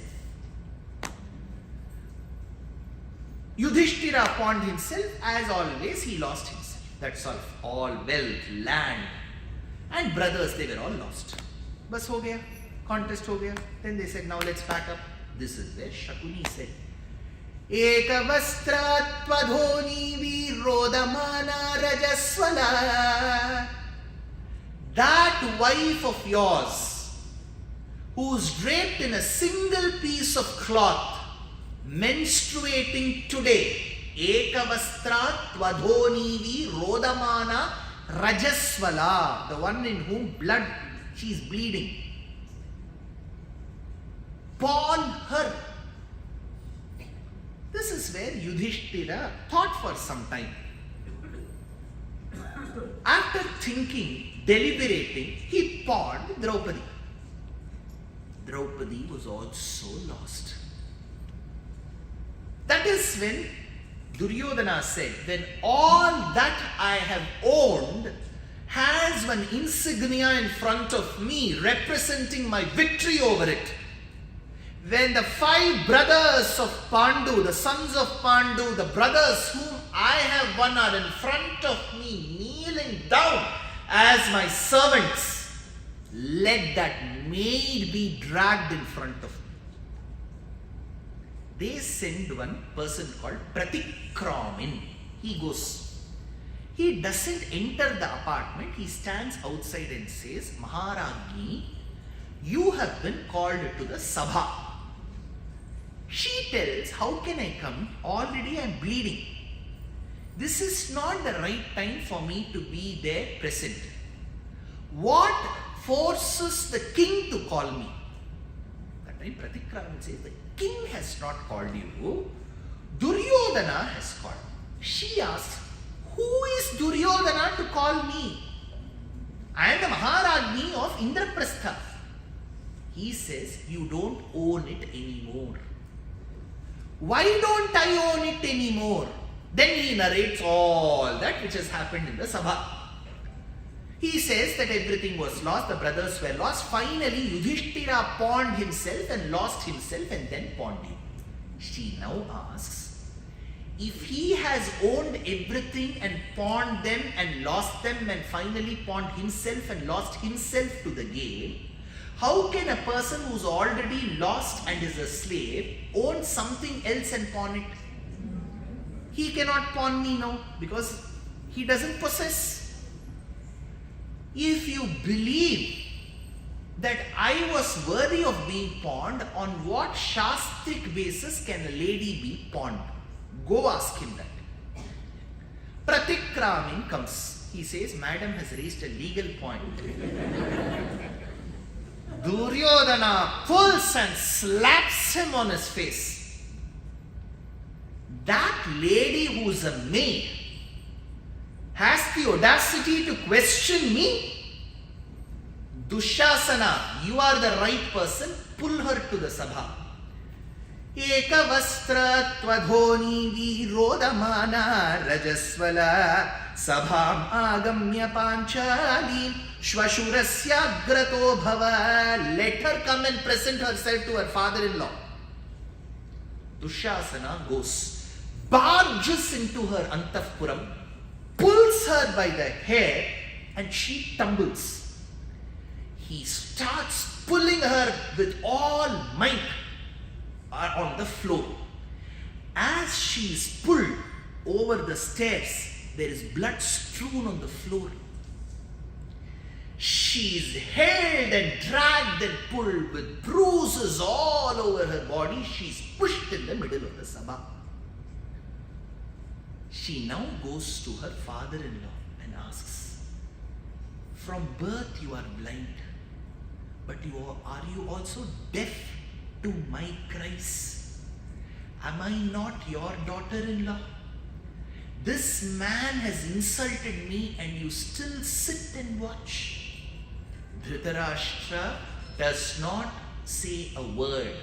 A: Yudhishthira pawned himself. As always, he lost himself. That's all wealth, land. And brothers, they were all lost. Bas ho gaya, contest ho gaya. Then they said, now let's pack up. This is where Shakuni said, Ekavastrat tvadhoni virodamana rajaswala. That wife of yours, who's draped in a single piece of cloth, menstruating today, Ekavastrat tvadhoni virodamana rajaswala, the one in whom blood, she's bleeding. Pawn her. This is where Yudhishthira thought for some time. After thinking, deliberating, he pawned Draupadi. Draupadi was also lost. That is when Duryodhana said, when all that I have owned has one insignia in front of me representing my victory over it. When the 5 brothers of Pandu, the sons of Pandu, the brothers whom I have won are in front of me, kneeling down as my servants, let that maid be dragged in front of me. They send one person called Pratikramin. He goes. He doesn't enter the apartment. He stands outside and says, Maharajni, you have been called to the Sabha. She tells, how can I come? Already I am bleeding. This is not the right time for me to be there present. What forces the king to call me? That time Pratikraman says, the king has not called you. Duryodhana has called. She asks, who is Duryodhana to call me? I am the Maharajni of Indraprastha. He says, you don't own it anymore. Why don't I own it anymore? Then he narrates all that which has happened in the Sabha. He says that everything was lost, the brothers were lost. Finally, Yudhishthira pawned himself and lost himself and then pawned him. She now asks, if he has owned everything and pawned them and lost them and finally pawned himself and lost himself to the game, how can a person who's already lost and is a slave own something else and pawn it? He cannot pawn me now because he doesn't possess. If you believe that I was worthy of being pawned, on what Shastric basis can a lady be pawned? Go ask him that. Pratikramin comes. He says, Madam has raised a legal point. Duryodhana pulls and slaps him on his face. That lady who's a maid has the audacity to question me? Dushasana, you are the right person. Pull her to the Sabha. Ekavastra tvadhoni virodamana rajaswala sabham agamya panchalim shvashurasya grato bhava. Let her come and present herself to her father-in-law. Dushasana goes, barges into her antahpuram, pulls her by the hair and she tumbles. He starts pulling her with all might on the floor. As she is pulled over the stairs, there is blood strewn on the floor. She is held and dragged and pulled with bruises all over her body. She is pushed in the middle of the Sabha. She now goes to her father-in-law and asks, from birth you are blind, but are you also deaf to my cries? Am I not your daughter-in-law? This man has insulted me and you still sit and watch. Dhritarashtra does not say a word.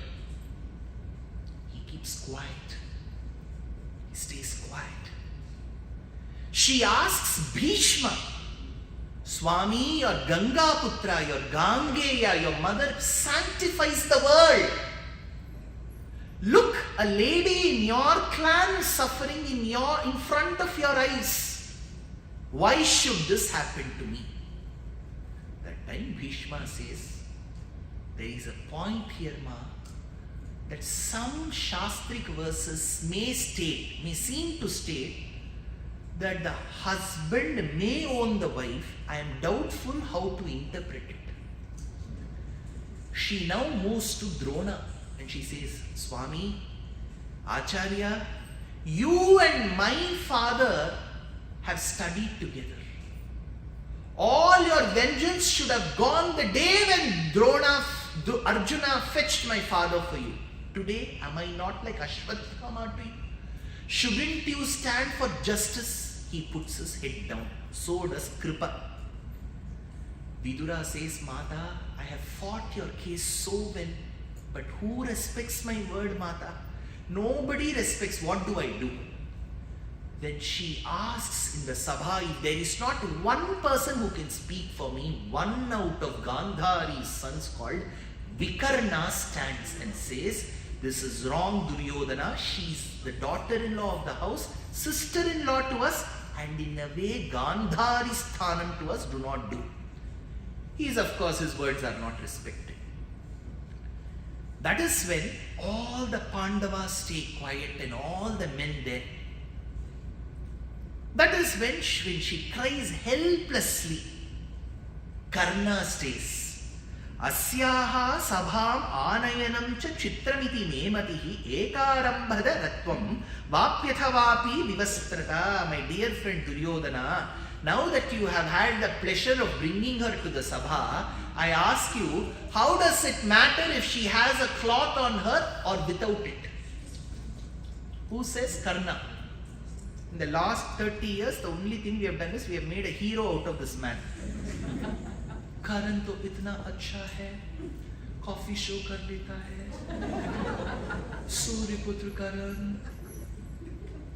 A: He keeps quiet. He stays quiet. She asks Bhishma, Swami, your Ganga Putra, your Gangeya, your mother sanctifies the world. Look, a lady in your clan is suffering in front of your eyes. Why should this happen to me? That time Bhishma says, there is a point here, Ma, that some Shastric verses may seem to state that the husband may own the wife. I am doubtful how to interpret it. She now moves to Drona and she says, Swami, Acharya, you and my father have studied together. All your vengeance should have gone the day when Arjuna fetched my father for you. Today, am I not like Ashwatthama to you? Shouldn't you stand for justice? He puts his head down. So does Kripa. Vidura says, Mata, I have fought your case so well, but who respects my word, Mata? Nobody respects. What do I do? Then she asks in the Sabha, if there is not one person who can speak for me, one out of Gandhari's sons called Vikarna stands and says, this is wrong, Duryodhana. She is the daughter-in-law of the house, sister-in-law to us, and in a way Gandhari sthanam to us, do not do. Of course, his words are not respected. That is when all the Pandavas stay quiet and all the men there. That is when she cries helplessly. Karna stays. Asyaha sabham anayanam cha chitramiti mematihi ekarambhada ratvam vapyathavapi vivastrata. My dear friend Duryodhana, now that you have had the pleasure of bringing her to the Sabha, I ask you, how does it matter if she has a cloth on her or without it? Who says? Karna. In the last 30 years, the only thing we have done is we have made a hero out of this man. Karan to itna acha hai, coffee show kar leta hai, Suryaputra Karan.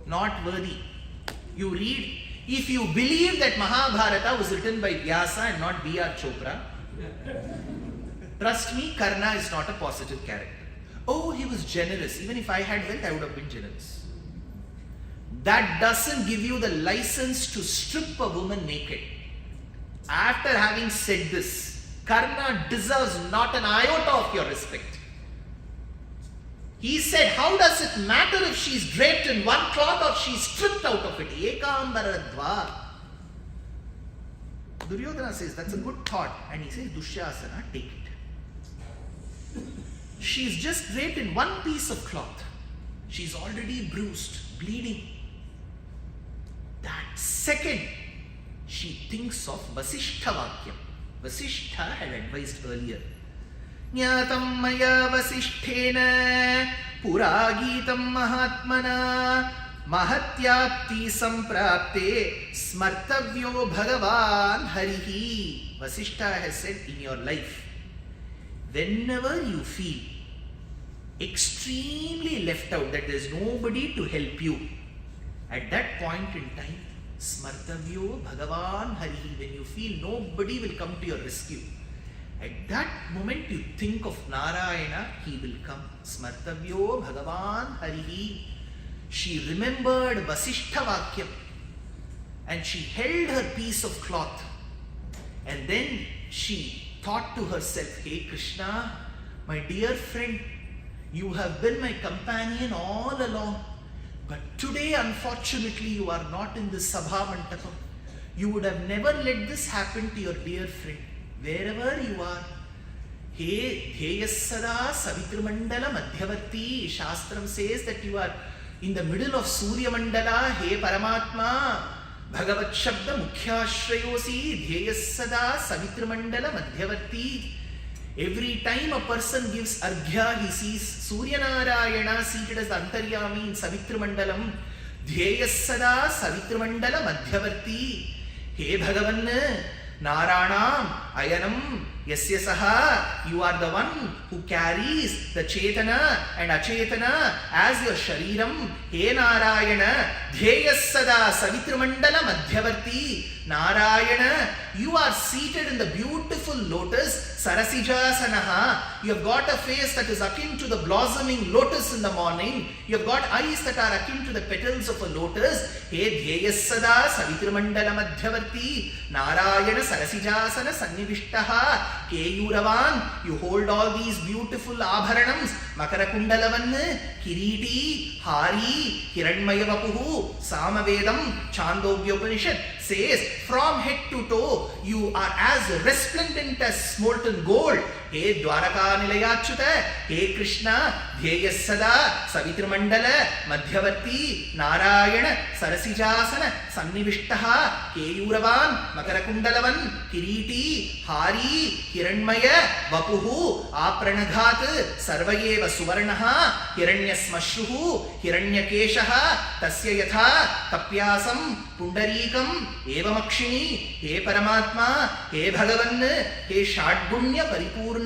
A: Not worthy. You read, if you believe that Mahabharata was written by Vyasa and not B.R. Chopra, trust me, Karna is not a positive character. Oh, he was generous. Even if I had wealth, I would have been generous. That doesn't give you the license to strip a woman naked. After having said this, Karna deserves not an iota of your respect. He said, how does it matter if she is draped in one cloth or she is stripped out of it? Ekambaradva. Duryodhana says, that's a good thought. And he says, Dushyasana, take it. She is just draped in one piece of cloth. She is already bruised, bleeding. That second, she thinks of Vasishtha Vakyam. Vasishtha had advised earlier. Nyatam maya vasisthena puragitam mahatmana mahatyapti samprapte smartavyo bhagavan harihi. Vasishtha has said, in your life, whenever you feel extremely left out, that there is nobody to help you, at that point in time, smartavyo bhagavan harihi, when you feel nobody will come to your rescue, at that moment you think of Narayana, he will come. Smartavyo bhagavan harihi. She remembered Vasishtha Vakyam and she held her piece of cloth, and then she thought to herself, hey Krishna, my dear friend, you have been my companion all along, but today unfortunately you are not in this Sabha Mantapam. You would have never let this happen to your dear friend. Wherever you are, He Dheyasada Savitrimandala Madhyavarti. Shastram says that you are in the middle of Surya Mandala. He Paramatma Bhagavat Shabda Mukhyashrayosi Dheyasada Savitrimandala Madhyavarti. Every time a person gives Arghya, he sees Surya Narayana seated as the Antaryami in Savitrimandalam. Dheyasada Savitrimandala Madhyavarti. He Bhagavan, Naranam Ayanam Yasya Saha. You are the one who carries the Chetana and Achetana as your Shariram. He Narayana Dhyayas Sada Savitramandala Madhyavarti. Narayana, you are seated in the beautiful lotus Sarasijasanaha. You have got a face that is akin to the blossoming lotus in the morning. You have got eyes that are akin to the petals of a lotus. He Dhyayas Sada Savitramandala Madhyavarti. Narayana Sarasijasana Sannivishtaha. Keyuravan, you hold all these beautiful abharanams. Makarakundalavan, Kiriti, Hari, Hiranmayavapuhu, Samavedam, Chandogyopanishad says, from head to toe, you are as resplendent as molten gold. He Dwaraka Nilayachyuta, He Krishna, Dhyayas Sada, Savitramandala, Madhyavarti, Narayana, Sarasijasana, Sannivishtaha, Keyuravan, Makarakundalavan, Kiriti, Hari, Hiranmaya, Vapuhu, Apranaghat, Sarvayeva Suvarnaha, Hiranyasmashruhu, Hiranyakeshaha, Tasya Yatha, Tapyasam, Pundarikam, Evamakshini, He Paramatma, He Bhagavan, He Shadgunya Paripurna,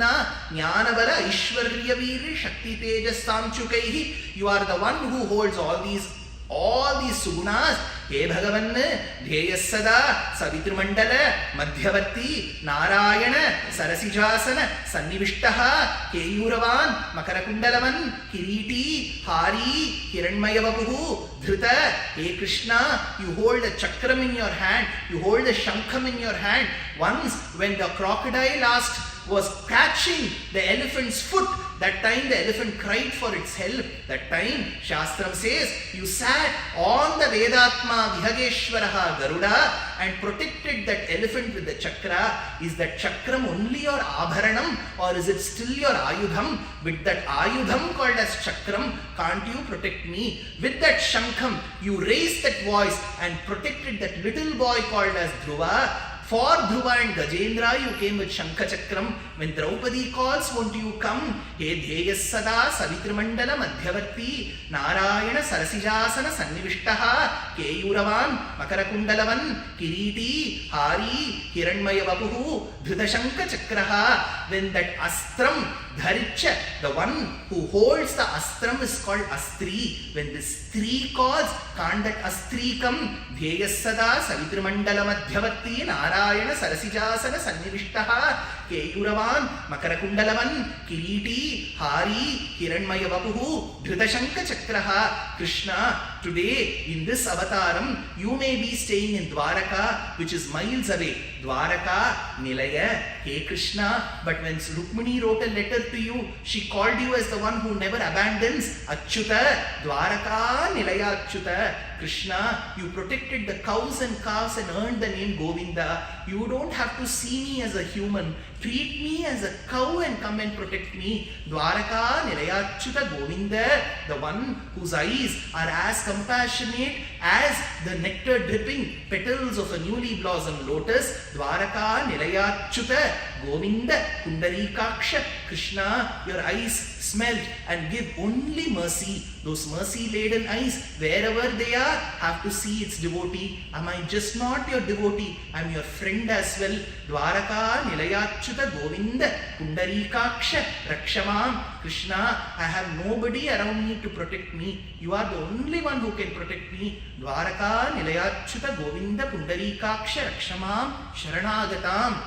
A: Jnanabala, Ishwarya Veer, Shakti Tejas Samchukaihi. You are the one who holds all these sugunas. He Bhagavan, Dhyayas Sada, Savitramandala, Madhyavarti, Narayana, Sarasijasana, Sannivishtaha, Keyuravan, Makarakundalavan, Kiriti, Hari, Hiranmayavapuhu, Dhrita, He Krishna, you hold a chakram in your hand, you hold a shankham in your hand. Once when the crocodile was catching the elephant's foot, that time the elephant cried for its help. That time Shastram says you sat on the Vedatma Vihageshwaraha Garuda and protected that elephant with the chakra. Is that chakram only your abharanam or is it still your ayudham? With that ayudham called as chakram, can't you protect me? With that shankham, you raised that voice and protected that little boy called as Dhruva. For Dhruva and Gajendra, you came with Shankha Chakram. When Draupadī calls, won't you come? He Dhyayas Sada Savitramandala Madhyavarti Narayana Sarasijasana Sannivishtaha Keyuravan Makarakundalavan Kiriti Hari Hiranmaya Vapuhu Dhrita Shankha Chakraha. When that Astram Dharicha, the one who holds the Astram is called Astri. When this Stri calls, can't that Astri come? Dhyayas Sada Savitramandala Madhyavarti Narayana Sarasijasana Sannivishtaha Keyuravan Makarakundalavan Kiriti Hari Hiranmaya Vapuhu Dhrita Shankha Chakraha. Krishna, today in this avataram, you may be staying in Dwaraka, which is miles away. Dwaraka Nilaya, Hey Krishna, but when Rukmini wrote a letter to you, she called you as the one who never abandons. Achyuta, Dwaraka Nilaya Achyuta. Krishna, you protected the cows and calves and earned the name Govinda. You don't have to see me as a human. Treat me as a cow and come and protect me. Dwaraka Nilayachyuta Govinda, the one whose eyes are as compassionate as the nectar dripping petals of a newly blossomed lotus. Dwaraka Nilayachyuta Govinda Pundarikaksha. Krishna, your eyes smelt and give only mercy. Those mercy-laden eyes, wherever they are, have to see its devotee. Am I just not your devotee? I am your friend as well. Dwaraka Nilayachyuta Govinda Pundarikaksha Rakshamam. Krishna, I have nobody around me to protect me. You are the only one who can protect me. Dwaraka Nilayachyuta Govinda Pundarikaksha Rakshamam Sharanagatam.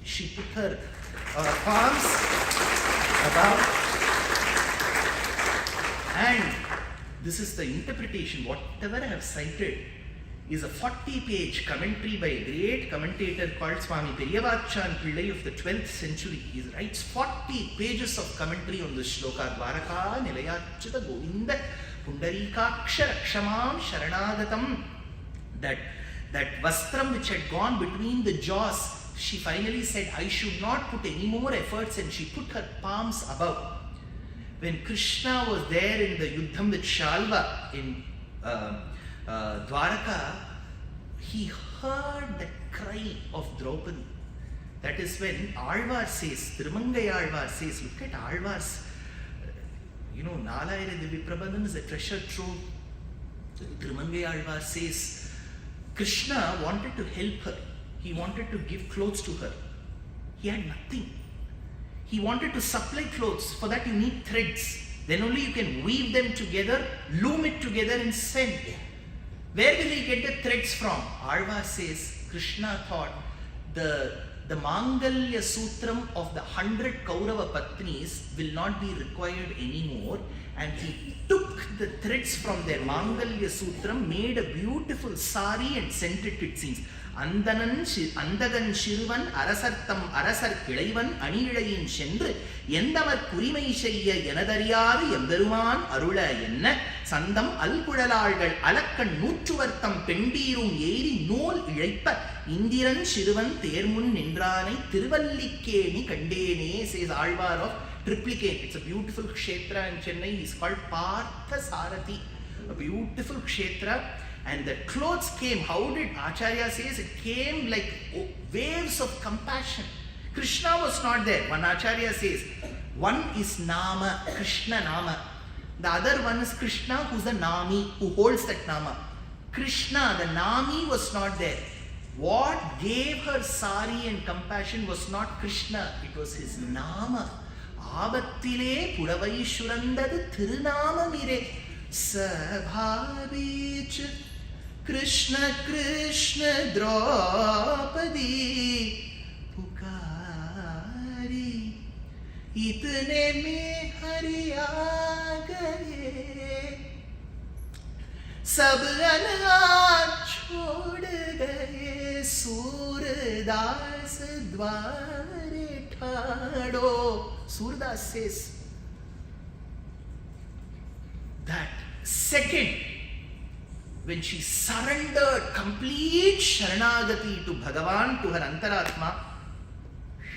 A: She put her palms above. And this is the interpretation. Whatever I have cited is a 40-page commentary by a great commentator called Swami Periyavachan Pillai of the 12th century. He writes 40 pages of commentary on this shloka. Dwaraka Nilayachyuta Govinda Pundarikaksha Rakshamam Sharanagatam. That vastram which had gone between the jaws, she finally said, I should not put any more efforts, and she put her palms above. When Krishna was there in the Yuddham with Shalva in Dwaraka, he heard the cry of Draupadi. That is when Alvar says, Thirumangai Alvar says, look at Alvar's, Nalayara Divi Prabandham is a treasure trove. Thirumangai Alvar says, Krishna wanted to help her. He wanted to give clothes to her. He had nothing. He wanted to supply clothes. For that you need threads. Then only you can weave them together, loom it together and send. Where will he get the threads from? Alva says, Krishna thought the Mangalya Sutram of the 100 Kaurava Patnis will not be required anymore, and he took the threads from their Mangalya Sutram, made a beautiful sari and sent it, it seems. Andagan Shirvan Arasartam Arasar Kilaivan Anilayin Shendru Yendamar Kurimai Shaya Yanadariar Yamberuman Arula Yenna Sandam Alkudalalgal Alakkan Nuchuvartam Pendirum Yeri Nol Ilaipa Indiran Shirvan Termun Nindrani Tiruvallikeni Kandene, says Alvar of Triplicate. It's a beautiful kshetra in Chennai. It's called Partha Sarathi. A beautiful kshetra. And the clothes came. How did Acharya says? It came like waves of compassion. Krishna was not there. One Acharya says, one is Nama, Krishna Nama. The other one is Krishna, who's the Nami, who holds that Nama. Krishna, the Nami, was not there. What gave her sari and compassion was not Krishna, it was his Nama. Abattile Pudavai Shurandadu Tirunama Mire Sabhavich Krishna Krishna Draupadī Pukari Itne mein hari aa gaye Sab anat chhod gaye Surdas dware thado. Surdas says that second when she surrendered complete Sharanagati to Bhagavan, to her Antaratma,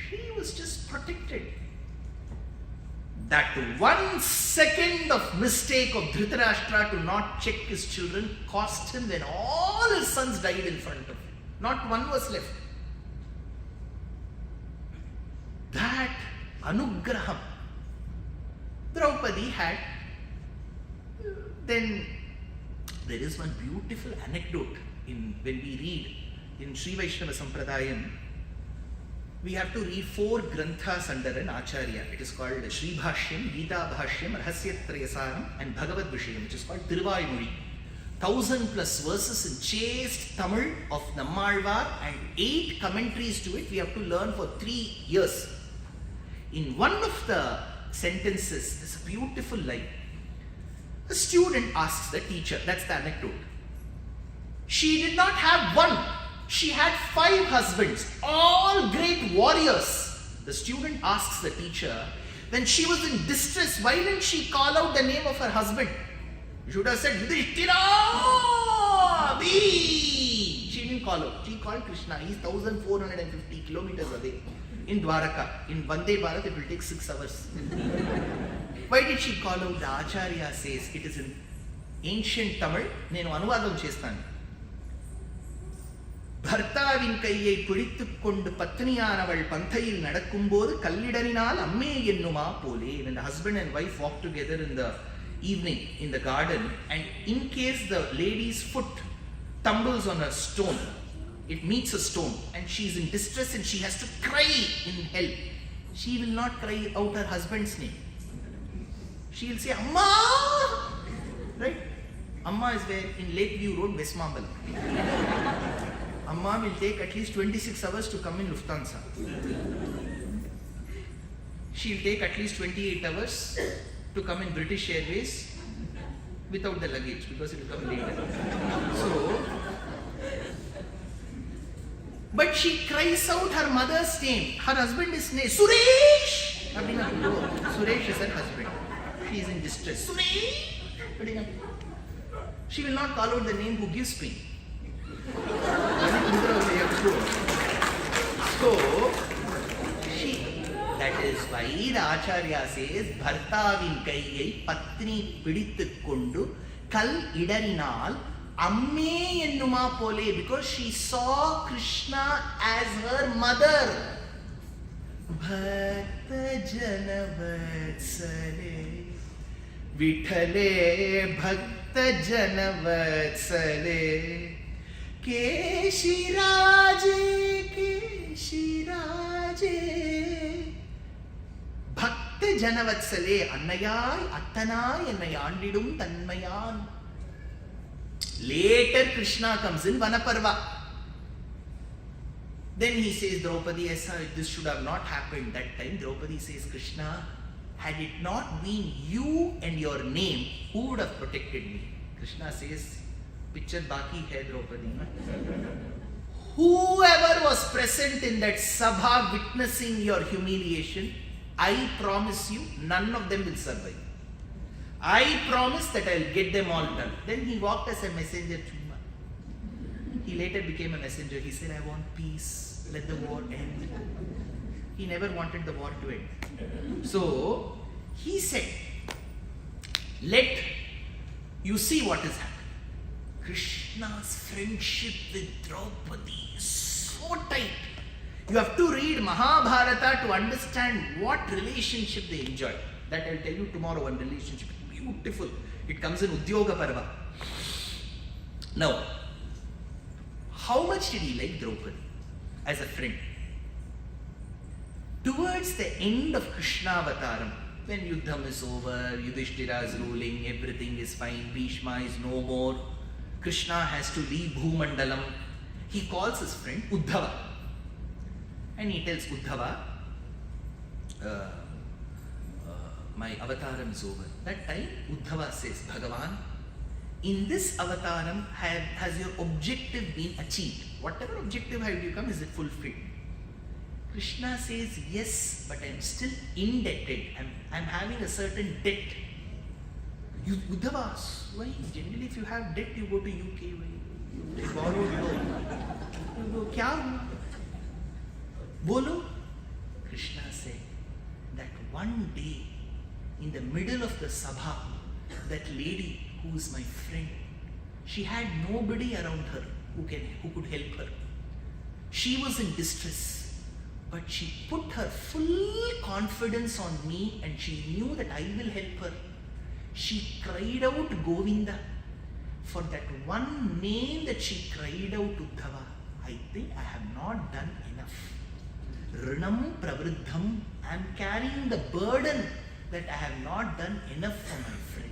A: she was just protected. That 1 second of mistake of Dhritarashtra to not check his children cost him when all his sons died in front of him. Not one was left. That Anugraham Draupadi had. Then there is one beautiful anecdote when we read in Sri Vaishnava Sampradayam. We have to read 4 granthas under an Acharya. It is called Sri Bhashyam, Gita Bhashyam, Rahasyatrayasaram and Bhagavad Vishayam, which is called Tiruvayamuri. 1,000 plus verses in chaste Tamil of Nammalvar and 8 commentaries to it we have to learn for 3 years. In one of the sentences, there's a beautiful line. The student asks the teacher, that's the anecdote. She did not have one, she had 5 husbands, all great warriors. The student asks the teacher, when she was in distress, why didn't she call out the name of her husband? You should have said, Yudhishthira! She didn't call out. She called Krishna. He's 1,450 kilometers away in Dwaraka. In Vande Bharat, it will take 6 hours. Why did she call out? The Acharya says, it is in ancient Tamil. Nenu anuvadam chestanu. Bhartavin kaiyai pidittukkondu patniyanaval panthayil nadakkumbodhu kallidarinal amme ennuma pole. When the husband and wife walk together in the evening in the garden, and in case the lady's foot tumbles on a stone, it meets a stone, and she is in distress and she has to cry in help, she will not cry out her husband's name. She will say, Amma! Right? Amma is where? In Lakeview Road, Westmambal. Amma will take at least 26 hours to come in Lufthansa. She will take at least 28 hours to come in British Airways without the luggage because it will come later. So, but she cries out her mother's name. Her husband is named Suresh! Suresh is her husband. She is in distress. Suresh! She will not call out the name who gives pain. So, that is why the Acharya says, Bhartavin kaiyai patni pidittukkondu kal idarinal amme ennuma pole, because she saw Krishna as her mother. Bhakta janavatsale Vithale Bhakta janavatsale Keshiraj Shiraje Bhakta Janavatsale Annayai Attanai Ennai Andidum Tanmayan. Later Krishna comes in Vanaparva. Then he says, Draupadi, yes, this should have not happened. That time Draupadi says, Krishna, had it not been you and your name, who would have protected me? Krishna says, picture baki hai Draupadi. Whoever was present in that sabha witnessing your humiliation, I promise you, none of them will survive. I promise that I will get them all done. Then he walked as a messenger. He later became a messenger. He said, I want peace. Let the war end. He never wanted the war to end. So, he said, let you see what is happening. Krishna's friendship with Draupadi is so tight. You have to read Mahabharata to understand what relationship they enjoy. That I will tell you tomorrow, one relationship. Beautiful. It comes in Udyoga Parva. Now, how much did he like Draupadi as a friend? Towards the end of Krishna Avataram, when Yuddham is over, Yudhishthira is ruling, everything is fine, Bhishma is no more, Krishna has to leave Bhumandalam, he calls his friend Uddhava. And he tells Uddhava, my avataram is over. That time, Uddhava says, Bhagavan, in this avataram, has your objective been achieved? Whatever objective have you come, is it fulfilled? Krishna says, yes, but I am still indebted. I am having a certain debt. Uddhava asks, why? Generally, if you have debt, you go to UK. They borrow, you go, kya hua? Bolo? Krishna said that one day, in the middle of the sabha, that lady who is my friend, she had nobody around her who could help her. She was in distress, but she put her full confidence on me and she knew that I will help her. She cried out Govinda. For that one name that she cried out, Uddhava, I think I have not done enough. Rinam pravriddham, I am carrying the burden that I have not done enough for my friend.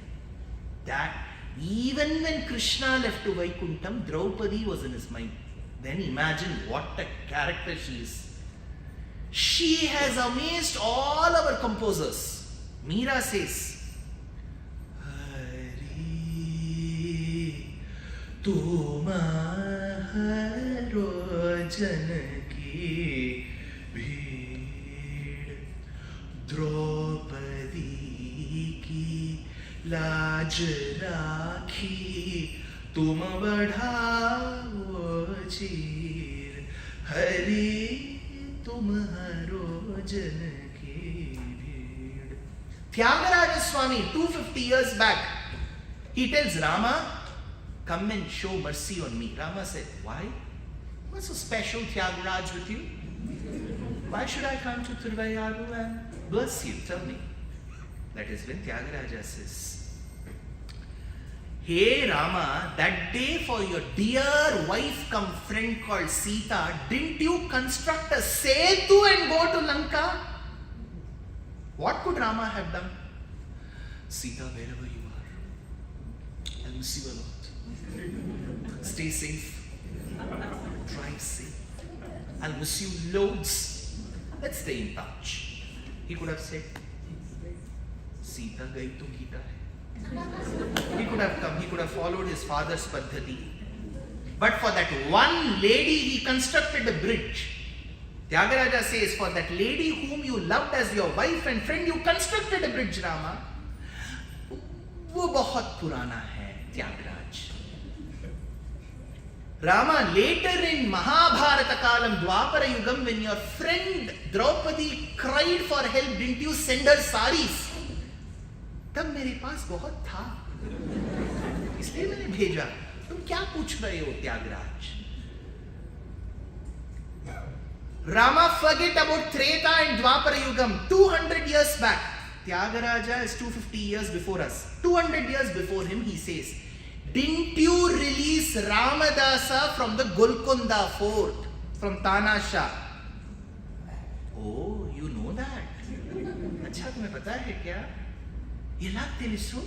A: That even when Krishna left to Vaikuntham, Draupadi was in his mind. Then imagine what a character she is. She has amazed all our composers. Meera says, Hari Tumharo Janaki Bheed Draupadi ki लाज राखी तुम बढ़ाओ चीर हरि तुम्हारो जन की भीड़. Tyagaraja Swami, 250 years back, he tells Rama, come and show mercy on me. Rama said, why? What's so special, Tyagaraja, with you? Why should I come to Thiruvayuru and bless you? Tell me. That is when Tyagaraja says, hey Rama, that day for your dear wife come friend called Sita, didn't you construct a setu and go to Lanka? What could Rama have done? Sita, wherever you are, I'll miss you a lot. Stay safe. Drive safe. I'll miss you loads. Let's stay in touch. He could have said, Sita gai to Gita hai. He could have come, he could have followed his father's paddhati. But for that one lady, he constructed a bridge. Tyagaraja says, for that lady whom you loved as your wife and friend, you constructed a bridge, Rama. वो बहुत पुराना है, Tyagaraja. Rama, later in Mahabharata Kalam, Dwapara Yugam, when your friend Draupadi cried for help, didn't you send her saris? तब मेरे पास बहुत था, इसलिए मैंने भेजा. तुम क्या पूछ रहे हो, Tyagaraja? Rama, forget about Treta and Dwapara Yugam. 200 years back, Tyagaraja is 250 years before us. 200 years before him, he says, didn't you release Ramadasa from the Golconda fort, from Tanasha? Oh, you know that? अच्छा तुम्हें पता है क्या? ఎలా తెలుసు?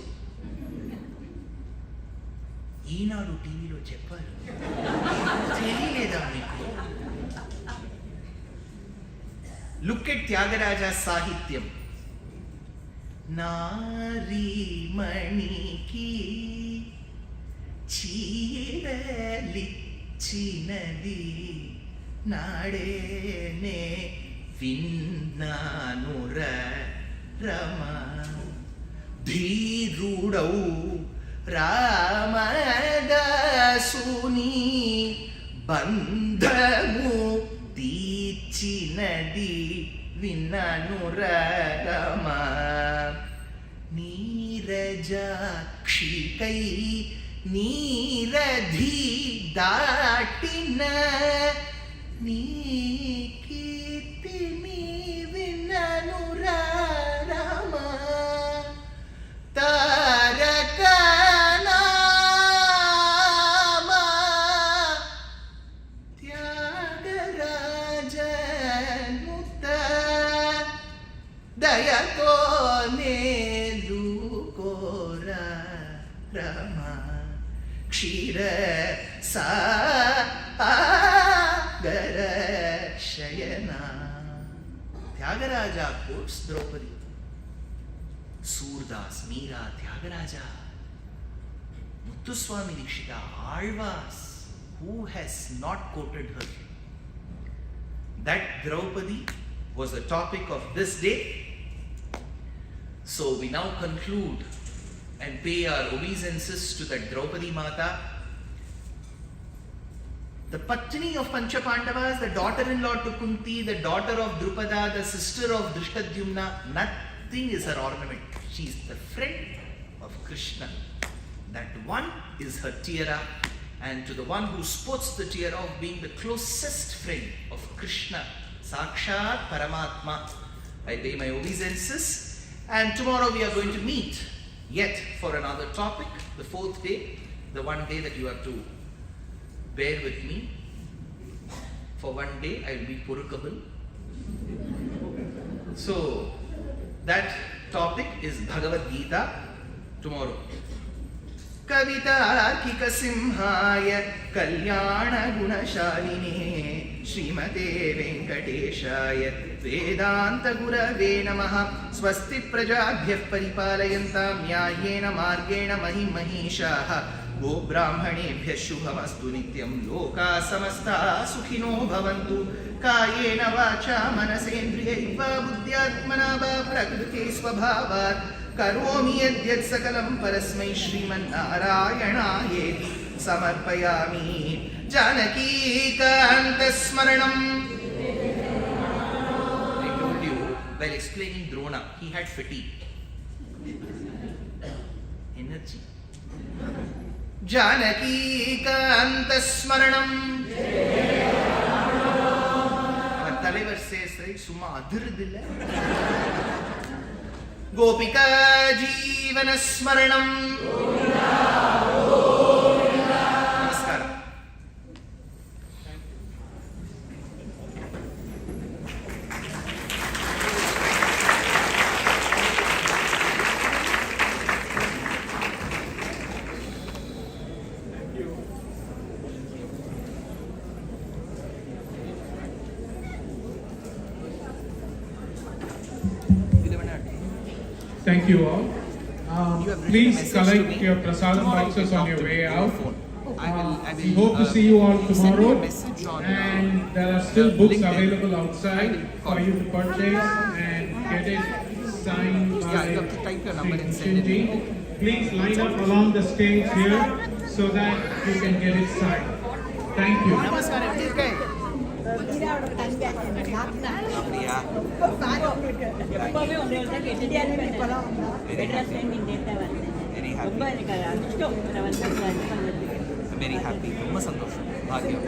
A: ఈనాడు టీవీలో చెప్పారు. తెలియలేదా మీకు? Look at Tyagaraja Sahityam. నారీమణికి చీరలిచ్చినది నాడేనే విన్నానుర Rama ధీరుడౌ రామదాసుని బంధము తీర్చినది విన్నానుర రమ నీరజాక్షికై నీరధి దాటిన నీ కీర్తిని విన్ననుర రమ తారక నామ త్యాగరాజనుత దయతో నేలుకోరా రమ క్షీర సాగర శయన. Tyagaraja quotes Draupadi. Surdas, Meera, Tyagaraja, Muthuswami Dikshita, Alvas. Who has not quoted her? That Draupadi was the topic of this day. So we now conclude and pay our obeisances to that Draupadi Mata, the Patni of Panchapandavas, the daughter-in-law to Kunti, the daughter of Drupada, the sister of Drishtadyumna. Nothing is her ornament. She is the friend of Krishna. That one is her tiara, and to the one who sports the tiara of being the closest friend of Krishna, Sakshat Paramatma, I pay my obeisances. And tomorrow we are going to meet yet for another topic, the fourth day, the one day that you have to bear with me. For one day I will be Purukabal. So that topic is Bhagavad Gita tomorrow. Kavitarkika Simhaya Kalyana Gunashaline Srimate Venkateshaya Vedanta Gurave Namaha Swasti Prajabhyah Paripalayantam Nyayena Margena Mahimahishaha Go Brahmanebhyah Shubhamastu Nityam Loka Samasta Sukhino Bhavantu Kayena Vacha Manasendriyaiva Buddhyatmana Va Prakriti Swabhavat Karomi Yadyat Sakalam Parasmai Shriman Narayanaayeti Samarpayami Janaki Kanta Smaranam. I told you while explaining Drona, he had fatigue. Energy. Janaki Kanta Smaranam. Our தலைவர் says, right, சும்மா அதிருதில்ல. Gopika Jeevana Smaranam. Namaskaram.
B: Thank you all. Please collect your prasadam boxes on your way out. We hope to see you all tomorrow, and there are still books available outside for you to purchase and get it signed by Sri Dushyant ji. Please line up along the stage here so that you can get it signed. Thank you.
C: Very happy. ரொம்ப சந்தோஷம். பாக்கியம்.